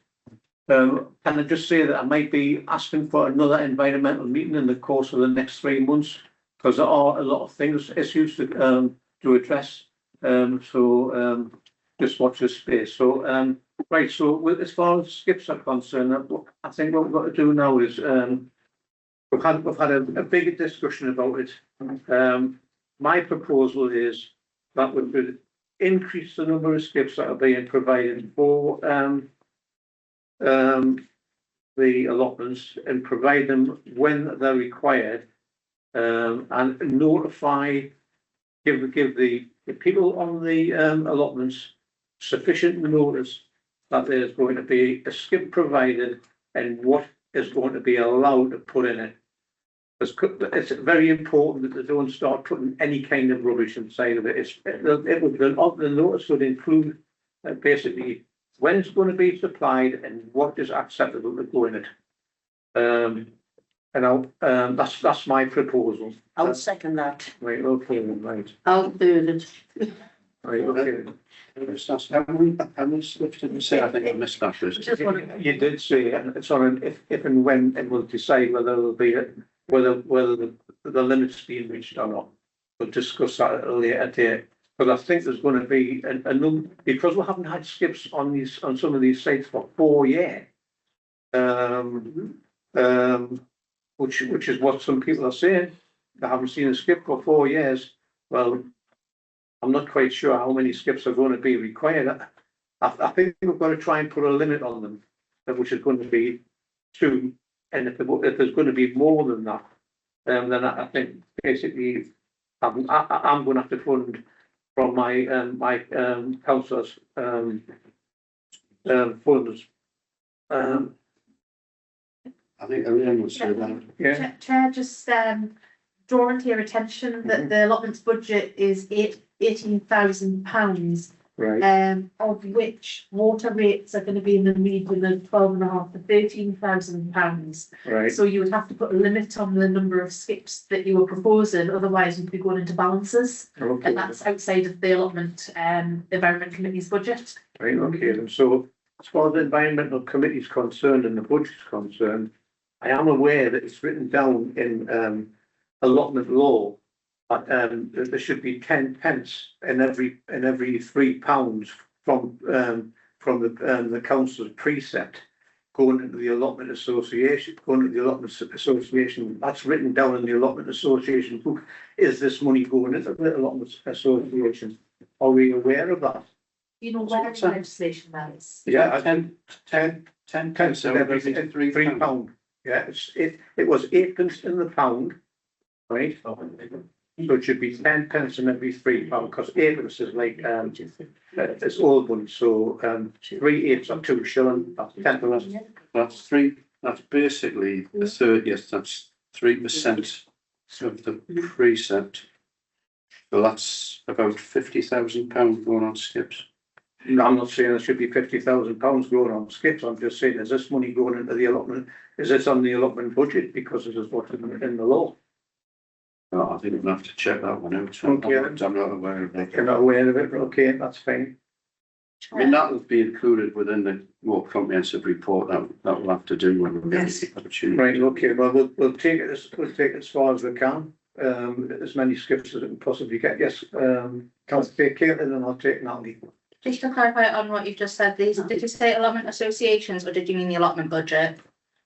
Can I just say that I might be asking for another environmental meeting in the course of the next 3 months? Because there are a lot of things, issues to address. Just watch this space. So, right, so as far as skips are concerned, I think what we've got to do now is, we've had a big discussion about it. My proposal is that we could increase the number of skips that are being provided for the allotments and provide them when they're required, and notify, give the people on the allotments sufficient notice that there's going to be a skip provided and what is going to be allowed to put in it. It's very important that they don't start putting any kind of rubbish inside of it. The notice would include basically when it's going to be supplied and what is acceptable to go in it. That's my proposal. I'll second that. Right, okay, right. I'll do it. Right, okay. How many slips did you say? I think I missed that. You did say, and it's on an if and when, and we'll decide whether there'll be whether the limit's being reached or not. We'll discuss that at a later date. But I think there's going to be a number, because we haven't had skips on some of these sites for 4 years. Which is what some people are saying. They haven't seen a skip for 4 years. Well, I'm not quite sure how many skips are going to be required. I think we've got to try and put a limit on them, which is going to be 2. And if there's going to be more than that, then I think basically I'm going to have to fund from my councillors funds. I think everyone would say that. Yeah. Chair, just drawing to your attention that the allotments budget is £18,000, Right. of which water rates are going to be in the region of £12,500 to £13,000. Right. So you would have to put a limit on the number of skips that you were proposing, otherwise you'd be going into balances. Okay. And that's outside of the allotment environment committee's budget. Right, okay, then so as far as the environmental committee is concerned and the budget is concerned, I am aware that it's written down in allotment law that there should be 10 pence in every £3 from the council's precept going into the allotment association, That's written down in the allotment association book. Is this money going into the allotment association? Are we aware of that? You know where the legislation that is? Yeah, 10 pence in every £3. Yeah, it was 8 pence in the pound, right? So it should be 10 pence in every £3, because 8 pence is like it's old money. So 3 8s are 2 shillings. That's 10 pence. That's 3. That's basically a third. Yes, that's 3% of the precept. So that's about £50,000 going on skips. No, I'm not saying there should be £50,000 going on skips. I'm just saying, is this money going into the allotment? Is this on the allotment budget because this is what's in the law? Oh, I think we'll have to check that one out. Okay. I'm not aware of it. You're not aware of it? Okay, that's fine. I mean, that will be included within the more comprehensive report that we'll have to do when we get the opportunity. Right, okay, well, we'll take it as far as we can, as many skips as we can possibly get. Yes, I'll take Caitlin and I'll take Natalie. Just to clarify on what you've just said, did you say allotment associations or did you mean the allotment budget?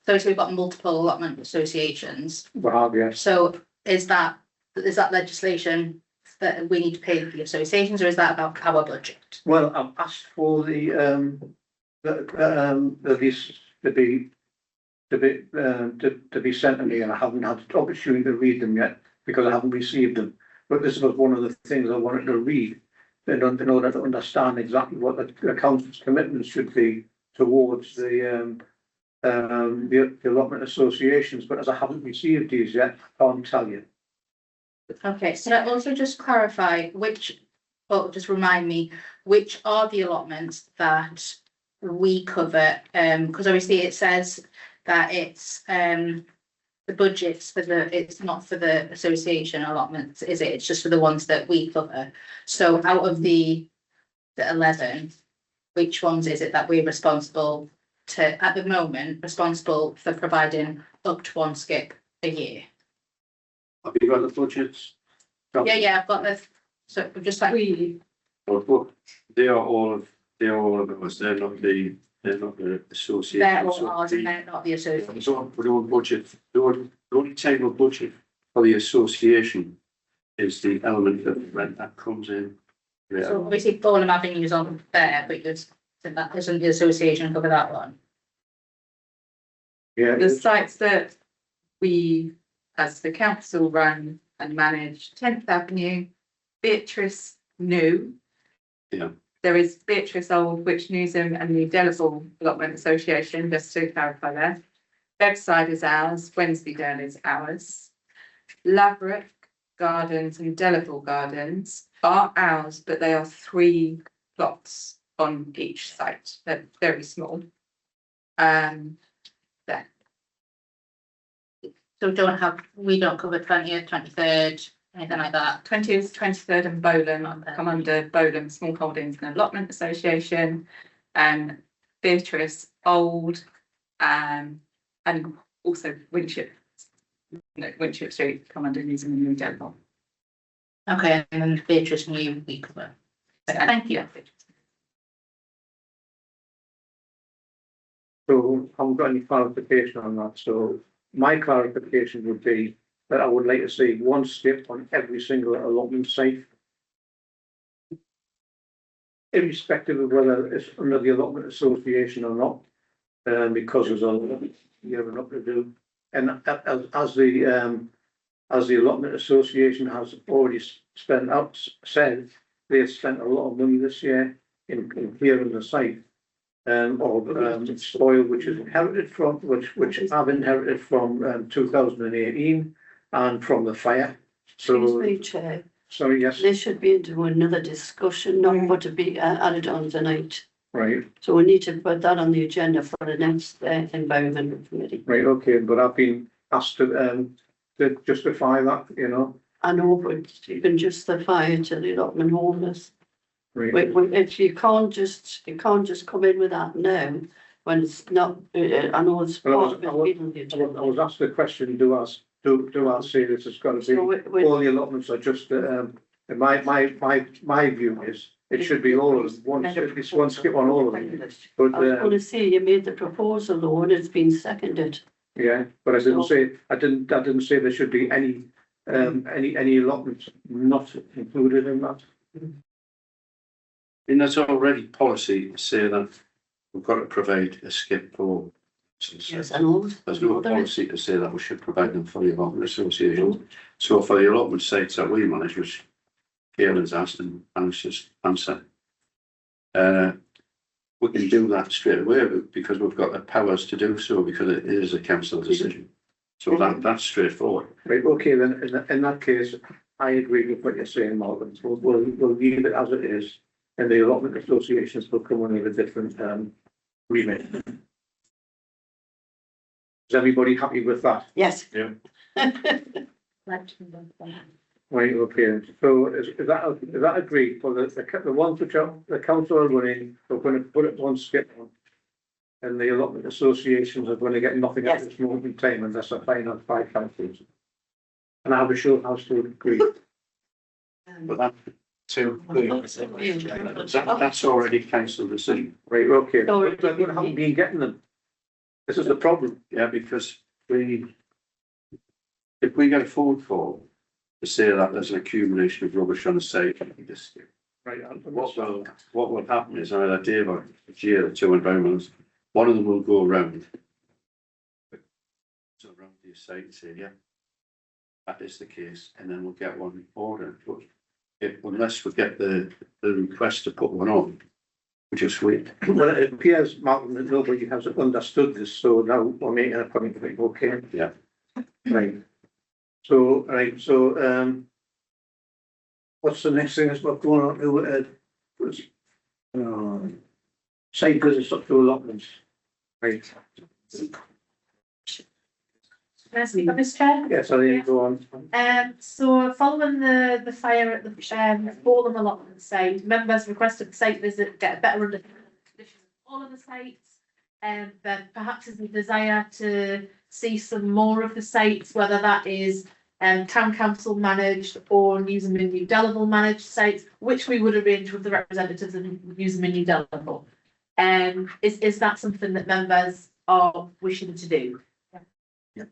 So we've got multiple allotment associations. Well, yes. So is that legislation that we need to pay the associations, or is that about our budget? Well, I've asked for the list to be sent to me, and I haven't had the opportunity to read them yet because I haven't received them. But this was one of the things I wanted to read in order to understand exactly what the council's commitment should be towards the allotment associations, but as I haven't received these yet, I can't tell you. Okay, so that also just clarify which, or just remind me, which are the allotments that we cover? Because obviously it says that it's the budgets for the, it's not for the association allotments, is it? It's just for the ones that we cover. So out of the 11, which ones is it that we're responsible to, at the moment, responsible for providing up to one skip a year? Have you got the budgets? Yeah, I've got the, so just like we. They are all of us, they're not the association. They're all ours and they're not the association. So, the only budget, the only table budget for the association is the element of rent that comes in. Yeah. So obviously Bowlam Avenue is on there, but that doesn't the association cover that one? Yeah. The sites that we, as the council, run and manage, 10th Avenue, Beatrice New. Yeah. There is Beatrice Old, Witch Newsom and the Delaval Allotment Association, just to clarify there. Bedside is ours, Wensleydale is ours. Laverick Gardens and Delaval Gardens are ours, but they are 3 plots on each site. They're very small. There. So we don't cover 20th, 23rd, anything like that. 20th, 23rd and Bowlam come under Bowlam Small Holdings and Allotment Association, Beatrice Old, and also Winship Street come under Newsom and New Denver. Okay, and then Beatrice New we cover. Thank you. So I haven't got any clarification on that. So my clarification would be that I would like to see 1 skip on every single allotment site, irrespective of whether it's under the allotment association or not, because there's a lot you have enough to do. And as the allotment association has already said they've spent a lot of money this year in clearing the site. Spoil which is inherited from, which I've inherited from 2018 and from the fire. Excuse So, me, Chair, sorry, yes, this should be into another discussion, not what to be added on tonight. right, So we need to put that on the agenda for the next environmental committee. right, okay, but I've been asked to justify that, you know, I know, but you can justify it to the allotment holders. right. If you can't just come in with that now, when it's not, I know it's Well, part of it being on the I agenda. was asked the question, do I say this has got to So be, all the allotments are just, my view is, it should be all of them, it's 1 skip on all of them. But, I was going to say, you made the proposal though, and it's been seconded. yeah, but I didn't say there should be any allotments not included in that. And that's already policy to say that we've got to provide a skip for. Yes, I know. There's no policy to say that we should provide them for the allotment association. So for the allotment sites that we manage, which Kaylin's asked and Anne's just answered, we can do that straight away because we've got the powers to do so because it is a council decision. So that's straightforward. Right, okay, then in that case, I agree with what you're saying, Malcolm. We'll leave it as it is, and the allotment associations will come under a different remit. Is everybody happy with that? Yes. Yeah. Right, okay, so is that agreed for the ones which are the council are running, we're going to put it 1 skip on. And the allotment associations are going to get nothing at this moment in time unless I find out 5 councils. And I'll be sure House to agree. But that's already council decision. Right, okay, but we haven't been getting them. This is the problem. Yeah, because if we get a phone call to say that there's an accumulation of rubbish on the site, Right, what will happen is either Dave or Gia, the 2 environmentalists, one of them will go around. So around the site and say, yeah, that is the case, and then we'll get one ordered. But unless we get the request to put one on, we just wait. Well, it appears, Martin, that nobody has understood this, so now we're making a point of it, okay? Yeah. Right. So, what's the next thing that's what's going on to, site visits up to allotments? Right. Can I speak on this, Chair? Yes, I think go on. So following the fire at the Boreham allotment site, members requested the site visit, get a better understanding of the conditions of all of the sites. Then perhaps there's a desire to see some more of the sites, whether that is town council managed or Newsham and New Delaval managed sites, which we would arrange with the representatives of Newsham and New Delaval. Is that something that members are wishing to do?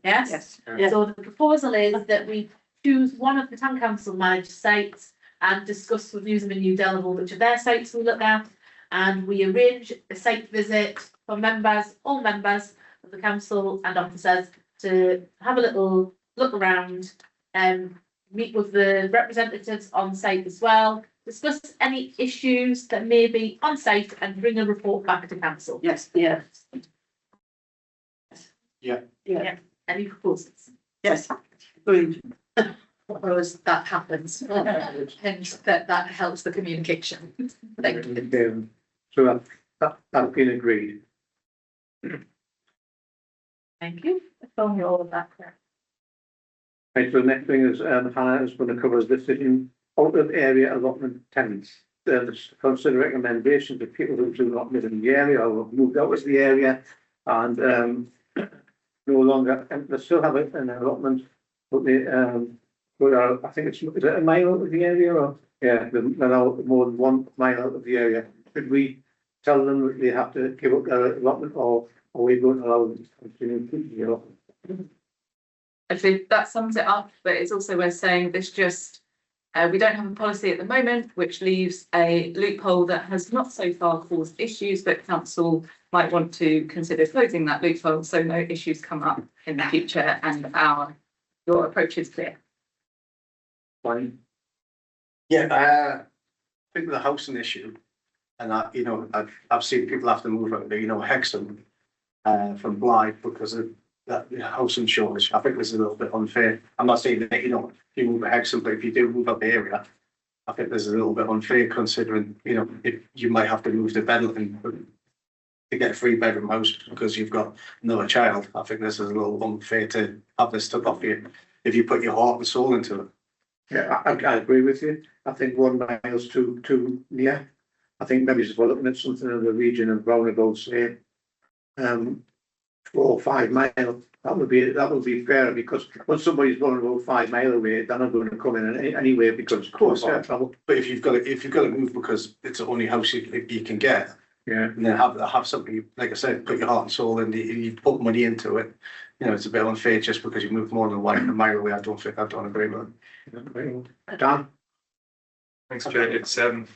Yes? Yes. So the proposal is that we choose one of the town council managed sites and discuss with Newsham and New Delaval which of their sites we look at. And we arrange a site visit for members, all members of the council and officers to have a little look around and meet with the representatives on site as well. Discuss any issues that may be on site and bring a report back to council. Yes. Yeah. Yeah. Any proposals? Yes. Agreed. Propose that happens, and that helps the communication. Thank you. So that's been agreed. Thank you. I told you all of that. Right, so the next thing is, Hannah is going to cover the decision out of area allotment tenants. Consider recommendations of people who do not live in the area or have moved out of the area and no longer, and they still have an allotment, but they, I think is it a mile out of the area or? Yeah, they're now more than 1 mile out of the area. Should we tell them that they have to give up their allotment or are we going to allow them to continue keeping the allotment? I think that sums it up, but it's also worth saying this just, we don't have a policy at the moment, which leaves a loophole that has not so far caused issues, but council might want to consider closing that loophole so no issues come up in the future and your approach is clear. Fine. Yeah, I think the housing issue, and I've seen people have to move out, Hexham, from Blythe because of that housing shortage. I think this is a little bit unfair. I'm not saying that, if you move to Hexham, but if you do move up the area, I think this is a little bit unfair considering, if you might have to move to Bedlington to get a 3-bedroom house because you've got another child. I think this is a little unfair to have this took off you if you put your heart and soul into it. Yeah, I agree with you. I think 1 mile is too near. I think maybe if we're looking at something in the region of roundabout, say, 4 or 5 miles, that would be fair because when somebody's going about 5 miles away, they're not going to come in anyway because of course trouble. But if you've got to move because it's the only house you can get, yeah, and then have something like I said, put your heart and soul in, you put money into it. It's a bit unfair just because you move more than 1 mile away. I don't agree with it. Dan? Thanks, Chair. It's of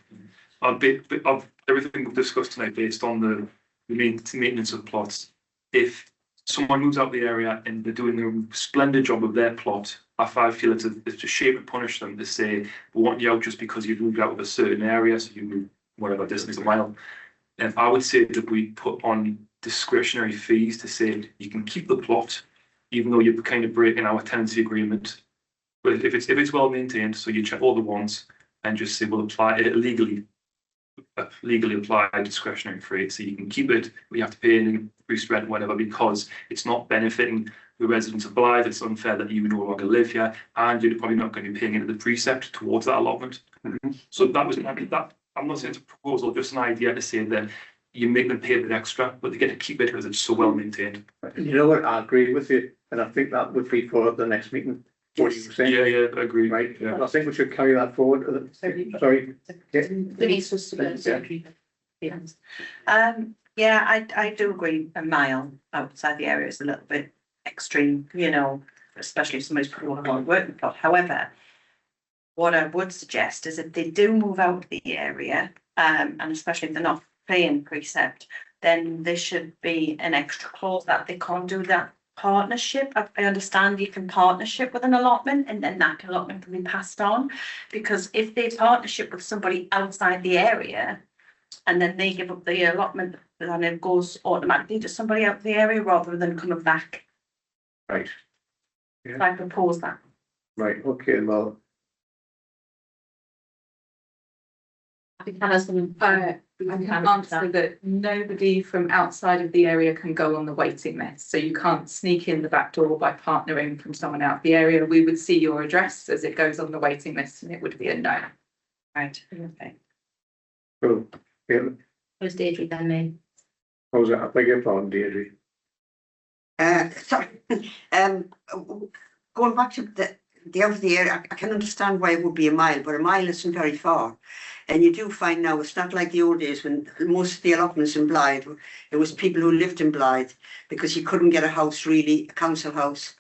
everything we've discussed tonight based on the maintenance of plots. If someone moves out the area and they're doing a splendid job of their plot, I feel it's a shame to punish them to say we want you out just because you've moved out of a certain area, so you move whatever distance, a mile. And I would say that we put on discretionary fees to say you can keep the plot, even though you're kind of breaking our tenancy agreement. But if it's well maintained, so you check all the ones and just say we'll apply it legally apply a discretionary fee, so you can keep it, but you have to pay any increased rent, whatever, because it's not benefiting the residents of Blythe. It's unfair that you no longer live here, and you're probably not going to be paying into the precept towards that allotment. So that was that. I'm not saying it's a proposal, just an idea to say that you make them pay a bit extra, but they get to keep it because it's so well maintained. You know what? I agree with you, and I think that would be for the next meeting. What are you saying? Yeah, I agree. Right. Yeah. I think we should carry that forward. Sorry. Denise was Yeah, I do agree. A mile outside the area is a little bit extreme, especially if somebody's put a lot of hard work in the plot. However, what I would suggest is if they do move out of the area, and especially if they're not paying precept, then there should be an extra clause that they can't do that partnership. I understand you can partnership with an allotment and then that allotment can be passed on. Because if they partnership with somebody outside the area and then they give up the allotment, then it goes automatically to somebody out the area rather than coming back. Right, So I propose that. right, okay, well, I can answer that nobody from outside of the area can go on the waiting list. So you can't sneak in the back door by partnering from someone out of the area. We would see your address as it goes on the waiting list and it would be a no. Right, okay. so, yeah, Who's Deirdre then me? how's that, I beg your pardon, Deirdre? Sorry, going back to the out of the area, I can understand why it would be a mile, but a mile isn't very far. And you do find now, it's not like the old days when most of the allotments in Blythe, it was people who lived in Blythe because you couldn't get a house really, a council house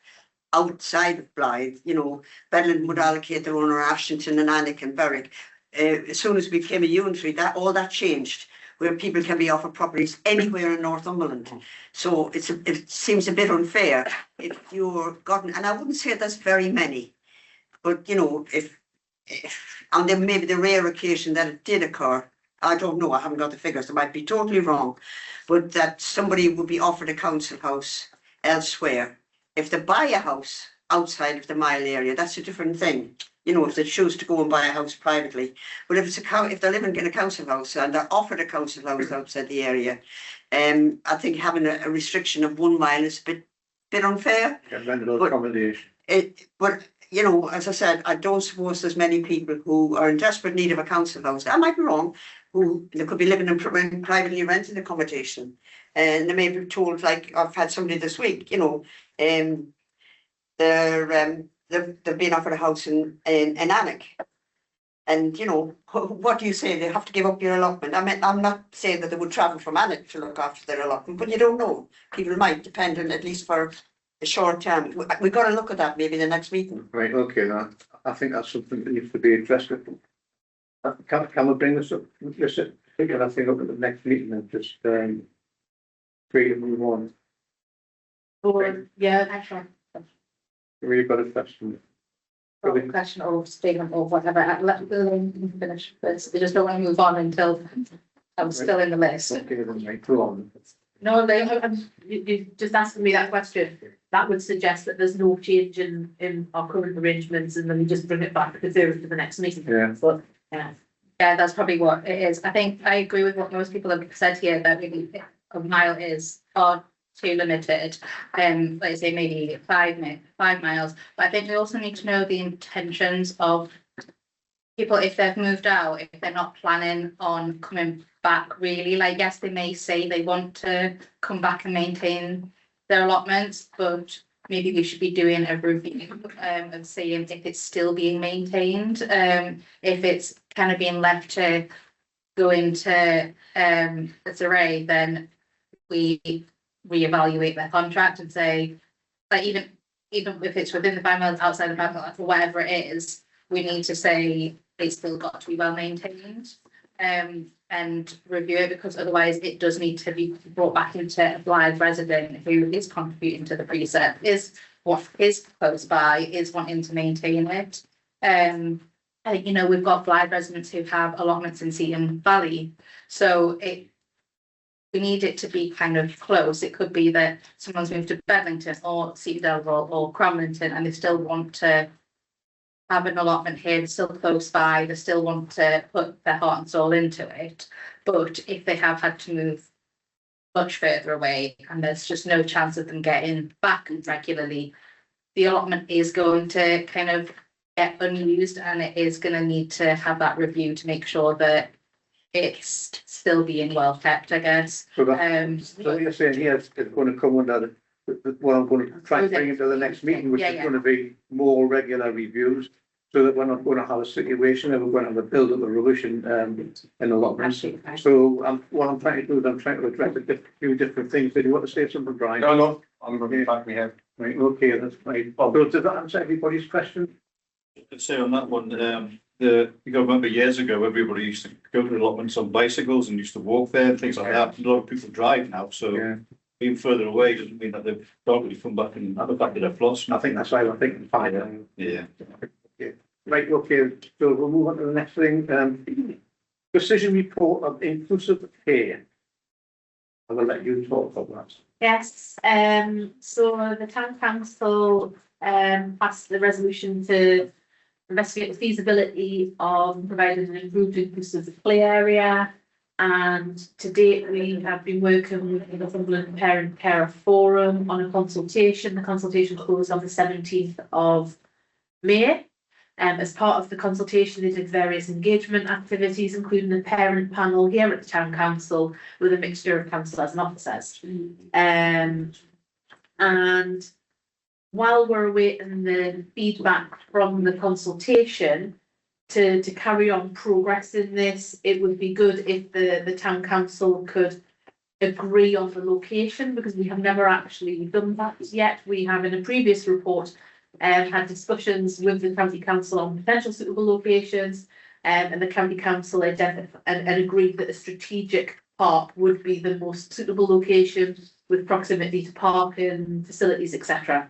outside of Blythe, you know, Bedland would allocate their own, or Ashington and Alnwick and Berwick. As soon as we became a unitary, all that changed, where people can be offered properties anywhere in Northumberland. So it seems a bit unfair if you're gotten, and I wouldn't say there's very many, but you know, if and then maybe the rare occasion that it did occur, I don't know, I haven't got the figures, I might be totally wrong, but that somebody would be offered a council house elsewhere. If they buy a house outside of the mile area, that's a different thing. You know, if they choose to go and buy a house privately. But if it's if they're living in a council house and they're offered a council house outside the area, I think having a restriction of 1 mile is a bit unfair. Rental accommodation. But you know, as I said, I don't suppose there's many people who are in desperate need of a council house. I might be wrong, who they could be living in privately rented accommodation, and they may be told, like I've had somebody this week, you know, they've been offered a house in Alnwick. And you know, what do you say? They have to give up your allotment. I mean, I'm not saying that they would travel from Alnwick to look after their allotment, but you don't know. People might, depend on, at least for a short term. We've got to look at that maybe the next meeting. Right, okay, now, I think that's something that needs to be addressed. Can we bring this up, just pick that thing up at the next meeting and just, free to move on? Or, yeah, actually. We've got a question. Or a question or statement or whatever, let them finish first, they just don't want to move on until I'm still in the list. Okay, then, right, go on. No, you just asking me that question, that would suggest that there's no change in our current arrangements and then we just bring it back to the next meeting. Yeah. But, yeah. Yeah, that's probably what it is. I think I agree with what most people have said here, that maybe a mile is far too limited. Like I say, maybe 5 miles. But I think we also need to know the intentions of people if they've moved out, if they're not planning on coming back really. Like, yes, they may say they want to come back and maintain their allotments, but maybe we should be doing a review of seeing if it's still being maintained, if it's kind of being left to go into disarray, then we reevaluate their contract and say, like, even if it's within the 5 miles, outside the 5 miles, or whatever it is, we need to say it's still got to be well maintained, and review it, because otherwise it does need to be brought back into a Blythe resident who is contributing to the precept, is close by, is wanting to maintain it. You know, we've got Blythe residents who have allotments in Seaton Valley, so we need it to be kind of close. It could be that someone's moved to Bedlington or Seaton Delville or Cromlington and they still want to have an allotment here, they're still close by, they still want to put their heart and soul into it. But if they have had to move much further away and there's just no chance of them getting back regularly, the allotment is going to kind of get unused, and it is going to need to have that review to make sure that it's still being well kept, I guess. So so you're saying here it's going to come under what I'm going to try and bring into the next meeting, which is going to be more regular reviews, so that we're not going to have a situation that we're going to have a build up of rubbish in allotments. So what I'm trying to do is I'm trying to address a few different things. Did you want to say something, Brian? No, I'm going to back me head. Right, okay, that's right. So does that answer everybody's question? I'd say on that one, you got to remember years ago, everybody used to go to allotments on bicycles and used to walk there and things like that. A lot of people drive now, so being further away doesn't mean that they've totally come back and have a back of their floss. I think that's why we're thinking fine. Yeah. Right, okay, so we'll move on to the next thing. Decision report of inclusive pay. I will let you talk about that. Yes, so the town council passed the resolution to investigate the feasibility of providing an improved inclusive play area. And to date, we have been working with the Northumberland Parent Carer Forum on a consultation. The consultation closed on the 17th of May. As part of the consultation, they did various engagement activities, including a parent panel here at the town council with a mixture of councillors and officers. And while we're awaiting the feedback from the consultation to carry on progressing this, it would be good if the town council could agree on the location, because we have never actually done that yet. We have in a previous report had discussions with the county council on potential suitable locations, and the county council identified and agreed that a strategic park would be the most suitable location with proximity to parking, facilities, etc.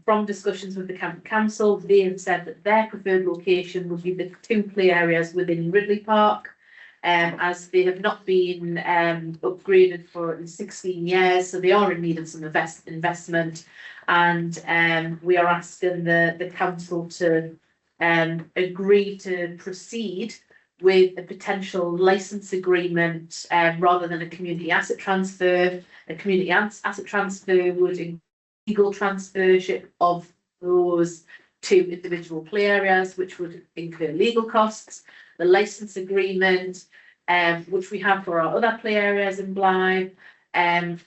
From discussions with the county council, they have said that their preferred location would be the 2 play areas within Ridley Park, as they have not been upgraded for 16 years, so they are in need of some investment. And we are asking the council to agree to proceed with a potential licence agreement rather than a community asset transfer. A community asset transfer would include legal transfership of those 2 individual play areas, which would incur legal costs. The licence agreement, which we have for our other play areas in Blythe,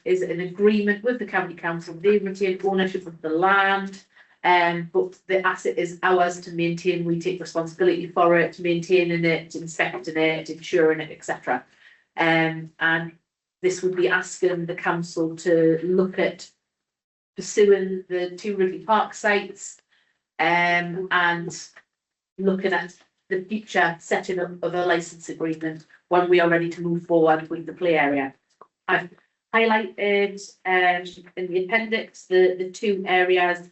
is an agreement with the county council. They retain ownership of the land, but the asset is ours to maintain. We take responsibility for it, maintaining it, inspecting it, insuring it, etc. And this would be asking the council to look at pursuing the 2 Ridley Park sites, and looking at the future setting up of a licence agreement when we are ready to move forward with the play area. I've highlighted in the appendix the 2 areas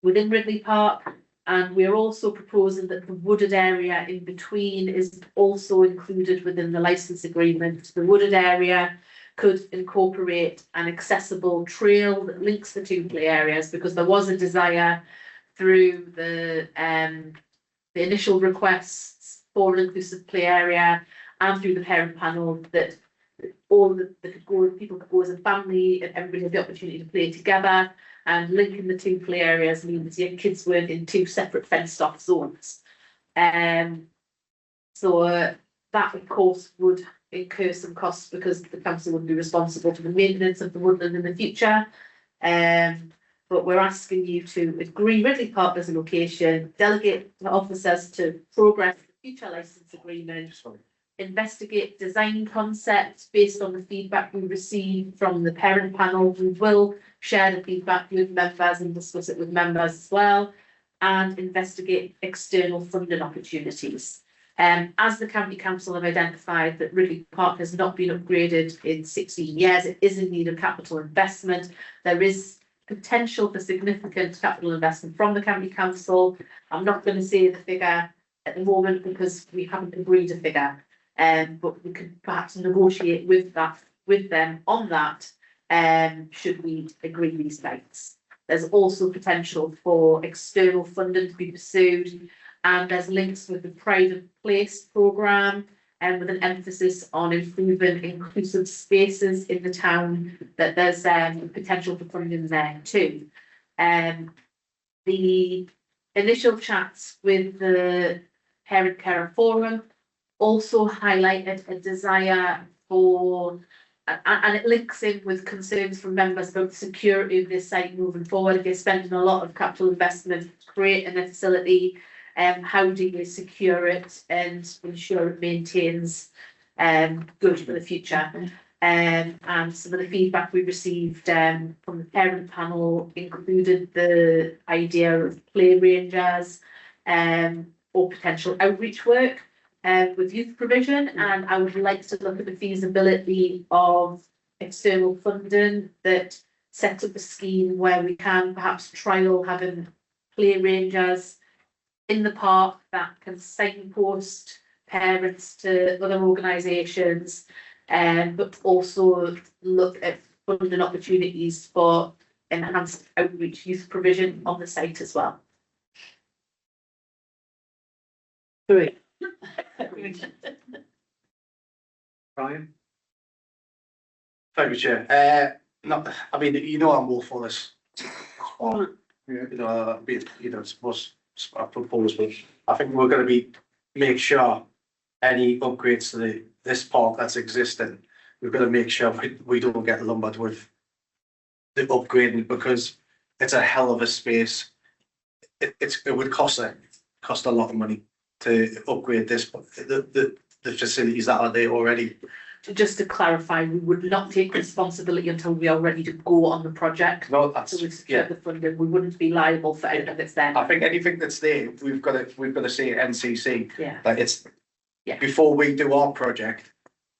within Ridley Park, and we're also proposing that the wooded area in between is also included within the licence agreement. The wooded area could incorporate an accessible trail that links the 2 play areas, because there was a desire through the initial requests for an inclusive play area and through the parent panel that people could go as a family and everybody had the opportunity to play together, and linking the 2 play areas means your kids weren't in 2 separate fenced off zones. So that of course would incur some costs, because the council would be responsible for the maintenance of the woodland in the future. But we're asking you to agree Ridley Park as a location, delegate the officers to progress the future licence agreement, investigate design concepts based on the feedback we received from the parent panel. We will share the feedback with members and discuss it with members as well, and investigate external funding opportunities. As the county council have identified that Ridley Park has not been upgraded in 16 years, it is in need of capital investment. There is potential for significant capital investment from the county council. I'm not going to say the figure at the moment because we haven't agreed a figure, but we could perhaps negotiate with them on that, should we agree these dates. There's also potential for external funding to be pursued, and there's links with the Pride of Place programme, and with an emphasis on improving inclusive spaces in the town, that there's potential for funding there too. The initial chats with the Parent Carer Forum also highlighted a desire for, and it links in with concerns from members about the security of this site moving forward. If you're spending a lot of capital investment creating a facility, how do you secure it and ensure it maintains good for the future? And some of the feedback we received from the parent panel included the idea of play rangers or potential outreach work with youth provision, and I would like to look at the feasibility of external funding that sets up a scheme where we can perhaps trial having play rangers in the park that can signpost parents to other organisations, but also look at funding opportunities for enhanced outreach youth provision on the site as well. Great. Brian? Thank you, Chair. No, I mean, you know, I'm all for this. You know, suppose I propose, but I think we're going to make sure any upgrades to this park that's existing, we're going to make sure we don't get lumbered with the upgrading, because it's a hell of a space. It would cost a lot of money to upgrade this, but the facilities that are there already. Just to clarify, we would not take responsibility until we are ready to go on the project. No, that's, so we've secured the funding. We wouldn't be liable for anything that's there. I think anything that's there, we've got to say NCC. Yeah. That it's, yeah. Before we do our project,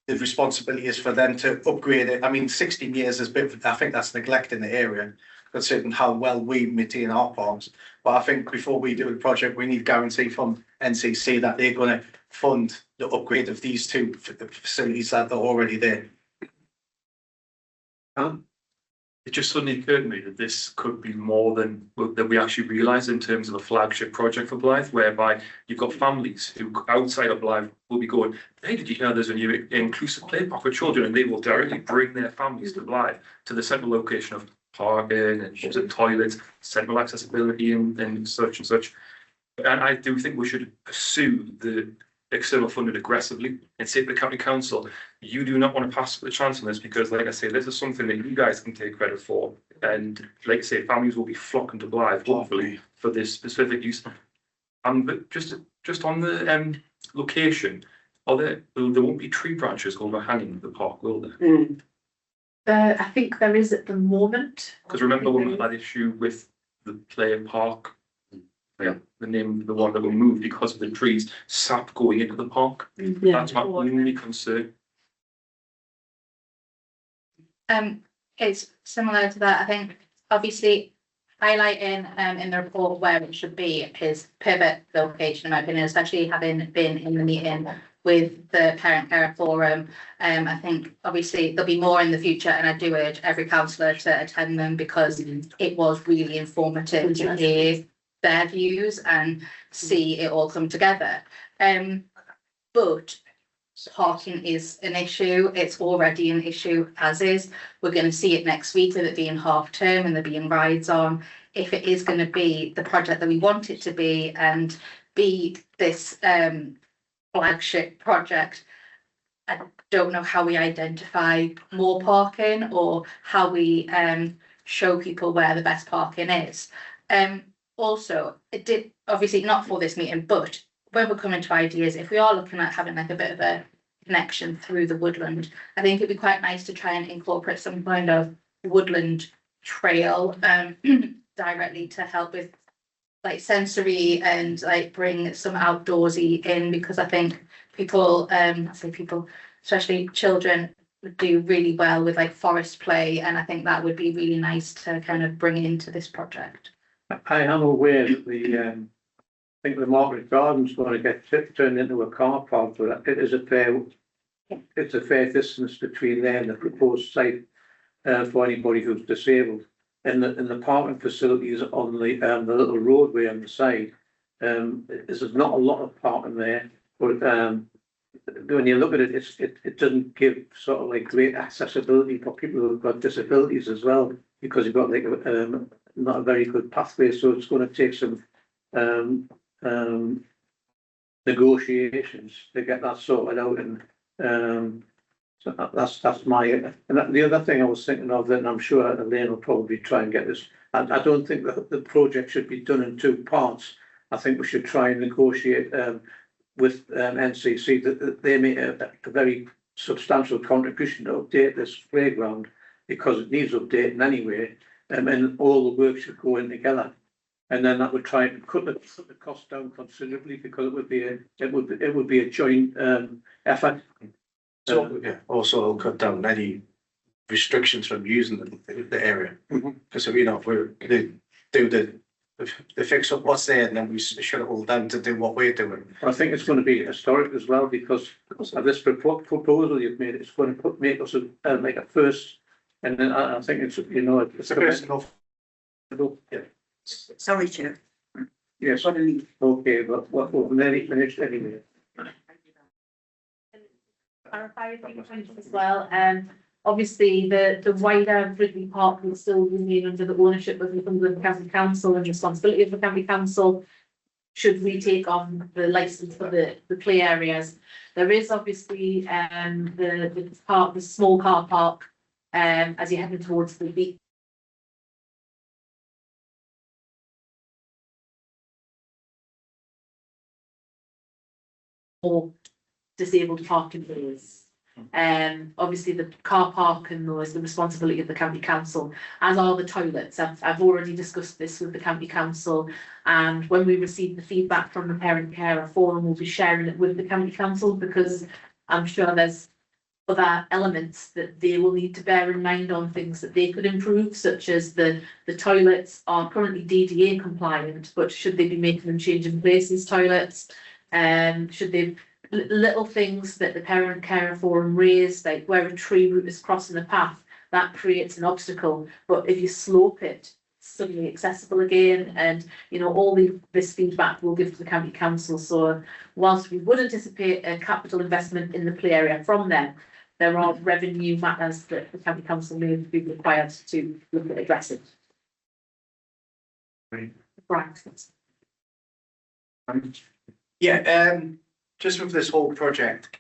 the responsibility is for them to upgrade it. I mean, 16 years is a bit, I think that's neglecting the area, considering how well we maintain our parks. But I think before we do the project, we need guarantee from NCC that they're going to fund the upgrade of these two facilities that are already there. It just suddenly occurred to me that this could be more than we actually realise in terms of a flagship project for Blythe, whereby you've got families who outside of Blythe will be going, hey, did you know there's a new inclusive play park for children? And they will directly bring their families to Blythe, to the central location of parking and toilets, central accessibility and such and such. And I do think we should pursue the external funding aggressively and say to the county council, you do not want to pass the chance on this, because like I say, this is something that you guys can take credit for. And like I say, families will be flocking to Blythe, hopefully, for this specific use. But just on the location, there won't be tree branches overhanging the park, will there? I think there is at the moment. Because remember when we had that issue with the player park? Yeah, the name of the one that will move because of the trees, sap going into the park. Yeah. That's my only concern. It's similar to that. I think obviously highlighting in the report where it should be is pivot location, in my opinion, especially having been in the meeting with the Parent Care Forum. I think obviously there'll be more in the future, and I do urge every councillor to attend them, because it was really informative to hear their views and see it all come together. But parking is an issue. It's already an issue as is. We're going to see it next week with it being half term and there being rides on. If it is going to be the project that we want it to be and be this flagship project, I don't know how we identify more parking or how we show people where the best parking is. Also, it did obviously not for this meeting, but when we're coming to ideas, if we are looking at having like a bit of a connection through the woodland, I think it'd be quite nice to try and incorporate some kind of woodland trail directly to help with like sensory and like bring some outdoorsy in, because I think people, especially children, would do really well with like forest play, and I think that would be really nice to kind of bring into this project. I am aware that I think the Market Garden's going to get turned into a car park, but it is it's a fair distance between there and the proposed site for anybody who's disabled. And the parking facilities on the little roadway on the side, there's not a lot of parking there, but when you look at it, it doesn't give sort of like great accessibility for people who've got disabilities as well, because you've got like not a very good pathway, so it's going to take some negotiations to get that sorted out. And so that's my, and the other thing I was thinking of, and I'm sure Elaine will probably try and get this, I don't think that the project should be done in two parts. I think we should try and negotiate with NCC that they make a very substantial contribution to update this playground, because it needs updating anyway. And all the work should go in together. And then that would try and cut the cost down considerably because it would be a joint effort. So, yeah, also it'll cut down any restrictions from using the area. Because if, you know, if they do they fix up what's there and then we shut it all down to do what we're doing. I think it's going to be historic as well because of this proposal you've made. It's going to make us like a first, and then I think it's, you know, it's a first enough. Yeah. Sorry, Chair. Yes. Okay, but what nearly finished anyway. Clarify a few points as well. Obviously, the wider Ridley Park will still remain under the ownership of the County Council and responsibility of the County Council. Should we take on the licence for the play areas? There is obviously the small car park as you're heading towards the beach. Or disabled parking areas. Obviously the car park and those the responsibility of the county council, as are the toilets. I've already discussed this with the county council, and when we receive the feedback from the parent carer forum, we'll be sharing it with the county council because I'm sure there's other elements that they will need to bear in mind on things that they could improve, such as the toilets are currently DDA compliant, but should they be making them change in places toilets? Should they little things that the parent carer forum raised, like where a tree root is crossing the path, that creates an obstacle. But if you slope it, it's suddenly accessible again. And you know, all this feedback we'll give to the county council. So whilst we would anticipate a capital investment in the play area from them, there are revenue matters that the county council may be required to look at addressing. Right. Right. Yeah, just with this whole project,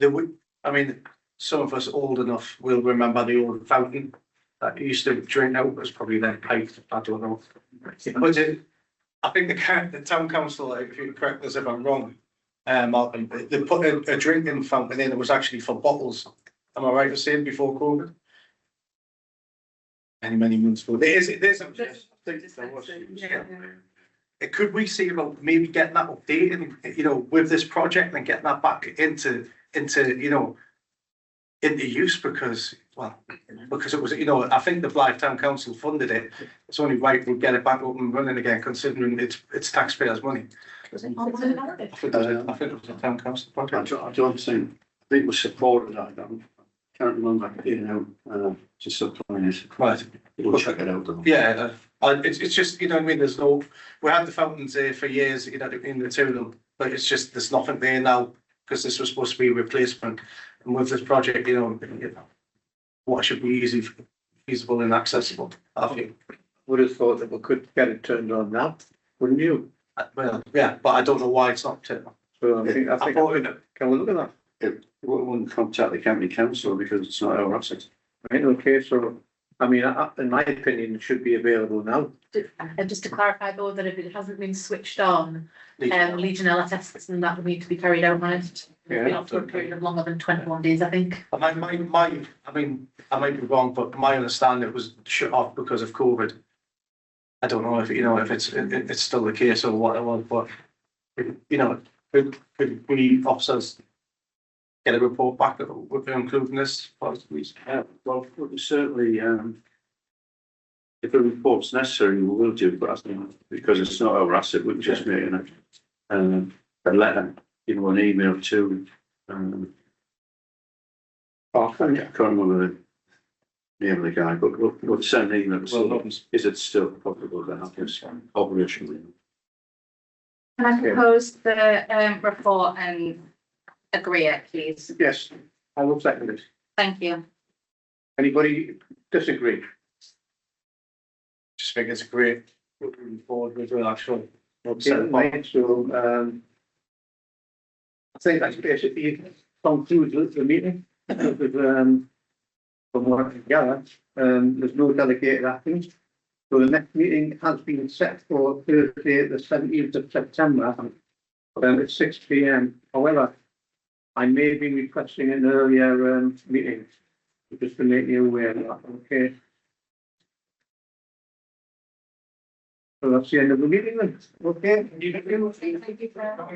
I mean, some of us old enough will remember the old fountain that used to drain out, was probably then piped, I don't know. But I think the town council, if you correct us if I'm wrong, they put a drinking fountain in, it was actually for bottles. Am I right to say before COVID? Many months ago. There's could we see about maybe getting that updated, you know, with this project and getting that back into you know, into use because it was, you know, I think the Blythe Town Council funded it. It's only right we'll get it back up and running again, considering it's taxpayers' money. I think it was a town council project. I don't think, I think we supported that. I can't remember getting out, just supplying it. Right. We'll check it out though. Yeah, it's just, you know what I mean, there's no, we had the fountains there for years, you know, in the two of them, but it's just, there's nothing there now, because this was supposed to be a replacement. And with this project, you know, what should be easy, feasible and accessible, I think. Would have thought that we could get it turned on now, wouldn't you? Well, yeah, but I don't know why it's not turned on. So I think can we look at that? We wouldn't contact the county council because it's not our asset. Right, okay, so I mean, in my opinion, it should be available now. And just to clarify though, that if it hasn't been switched on, Legionella tests and that would need to be carried out on it. Yeah. Not for a period of longer than 21 days, I think. I mean, I might be wrong, but my understanding it was shut off because of COVID. I don't know if, you know, if it's still the case or what it was, but you know, could we officers get a report back with including this? Well, certainly, if a report's necessary, we will do, but I think because it's not our asset, we're just making a letter, you know, an email to, I can't remember the name of the guy, but we'll send an email. So is it still possible to have this operational? Can I propose the report and agree it, please? Yes, I will second it. Thank you. Anybody disagree? Just think it's great. Looking forward with it, actually. Okay, right, so I think that's basically concludes the meeting. From what I can gather, there's no delegated actions. So the next meeting has been set for Thursday, the 17th of September, at 6 p.m. However, I may be requesting an earlier meeting, just to make you aware of that, okay? So that's the end of the meeting then. Okay. Thank you, Chair.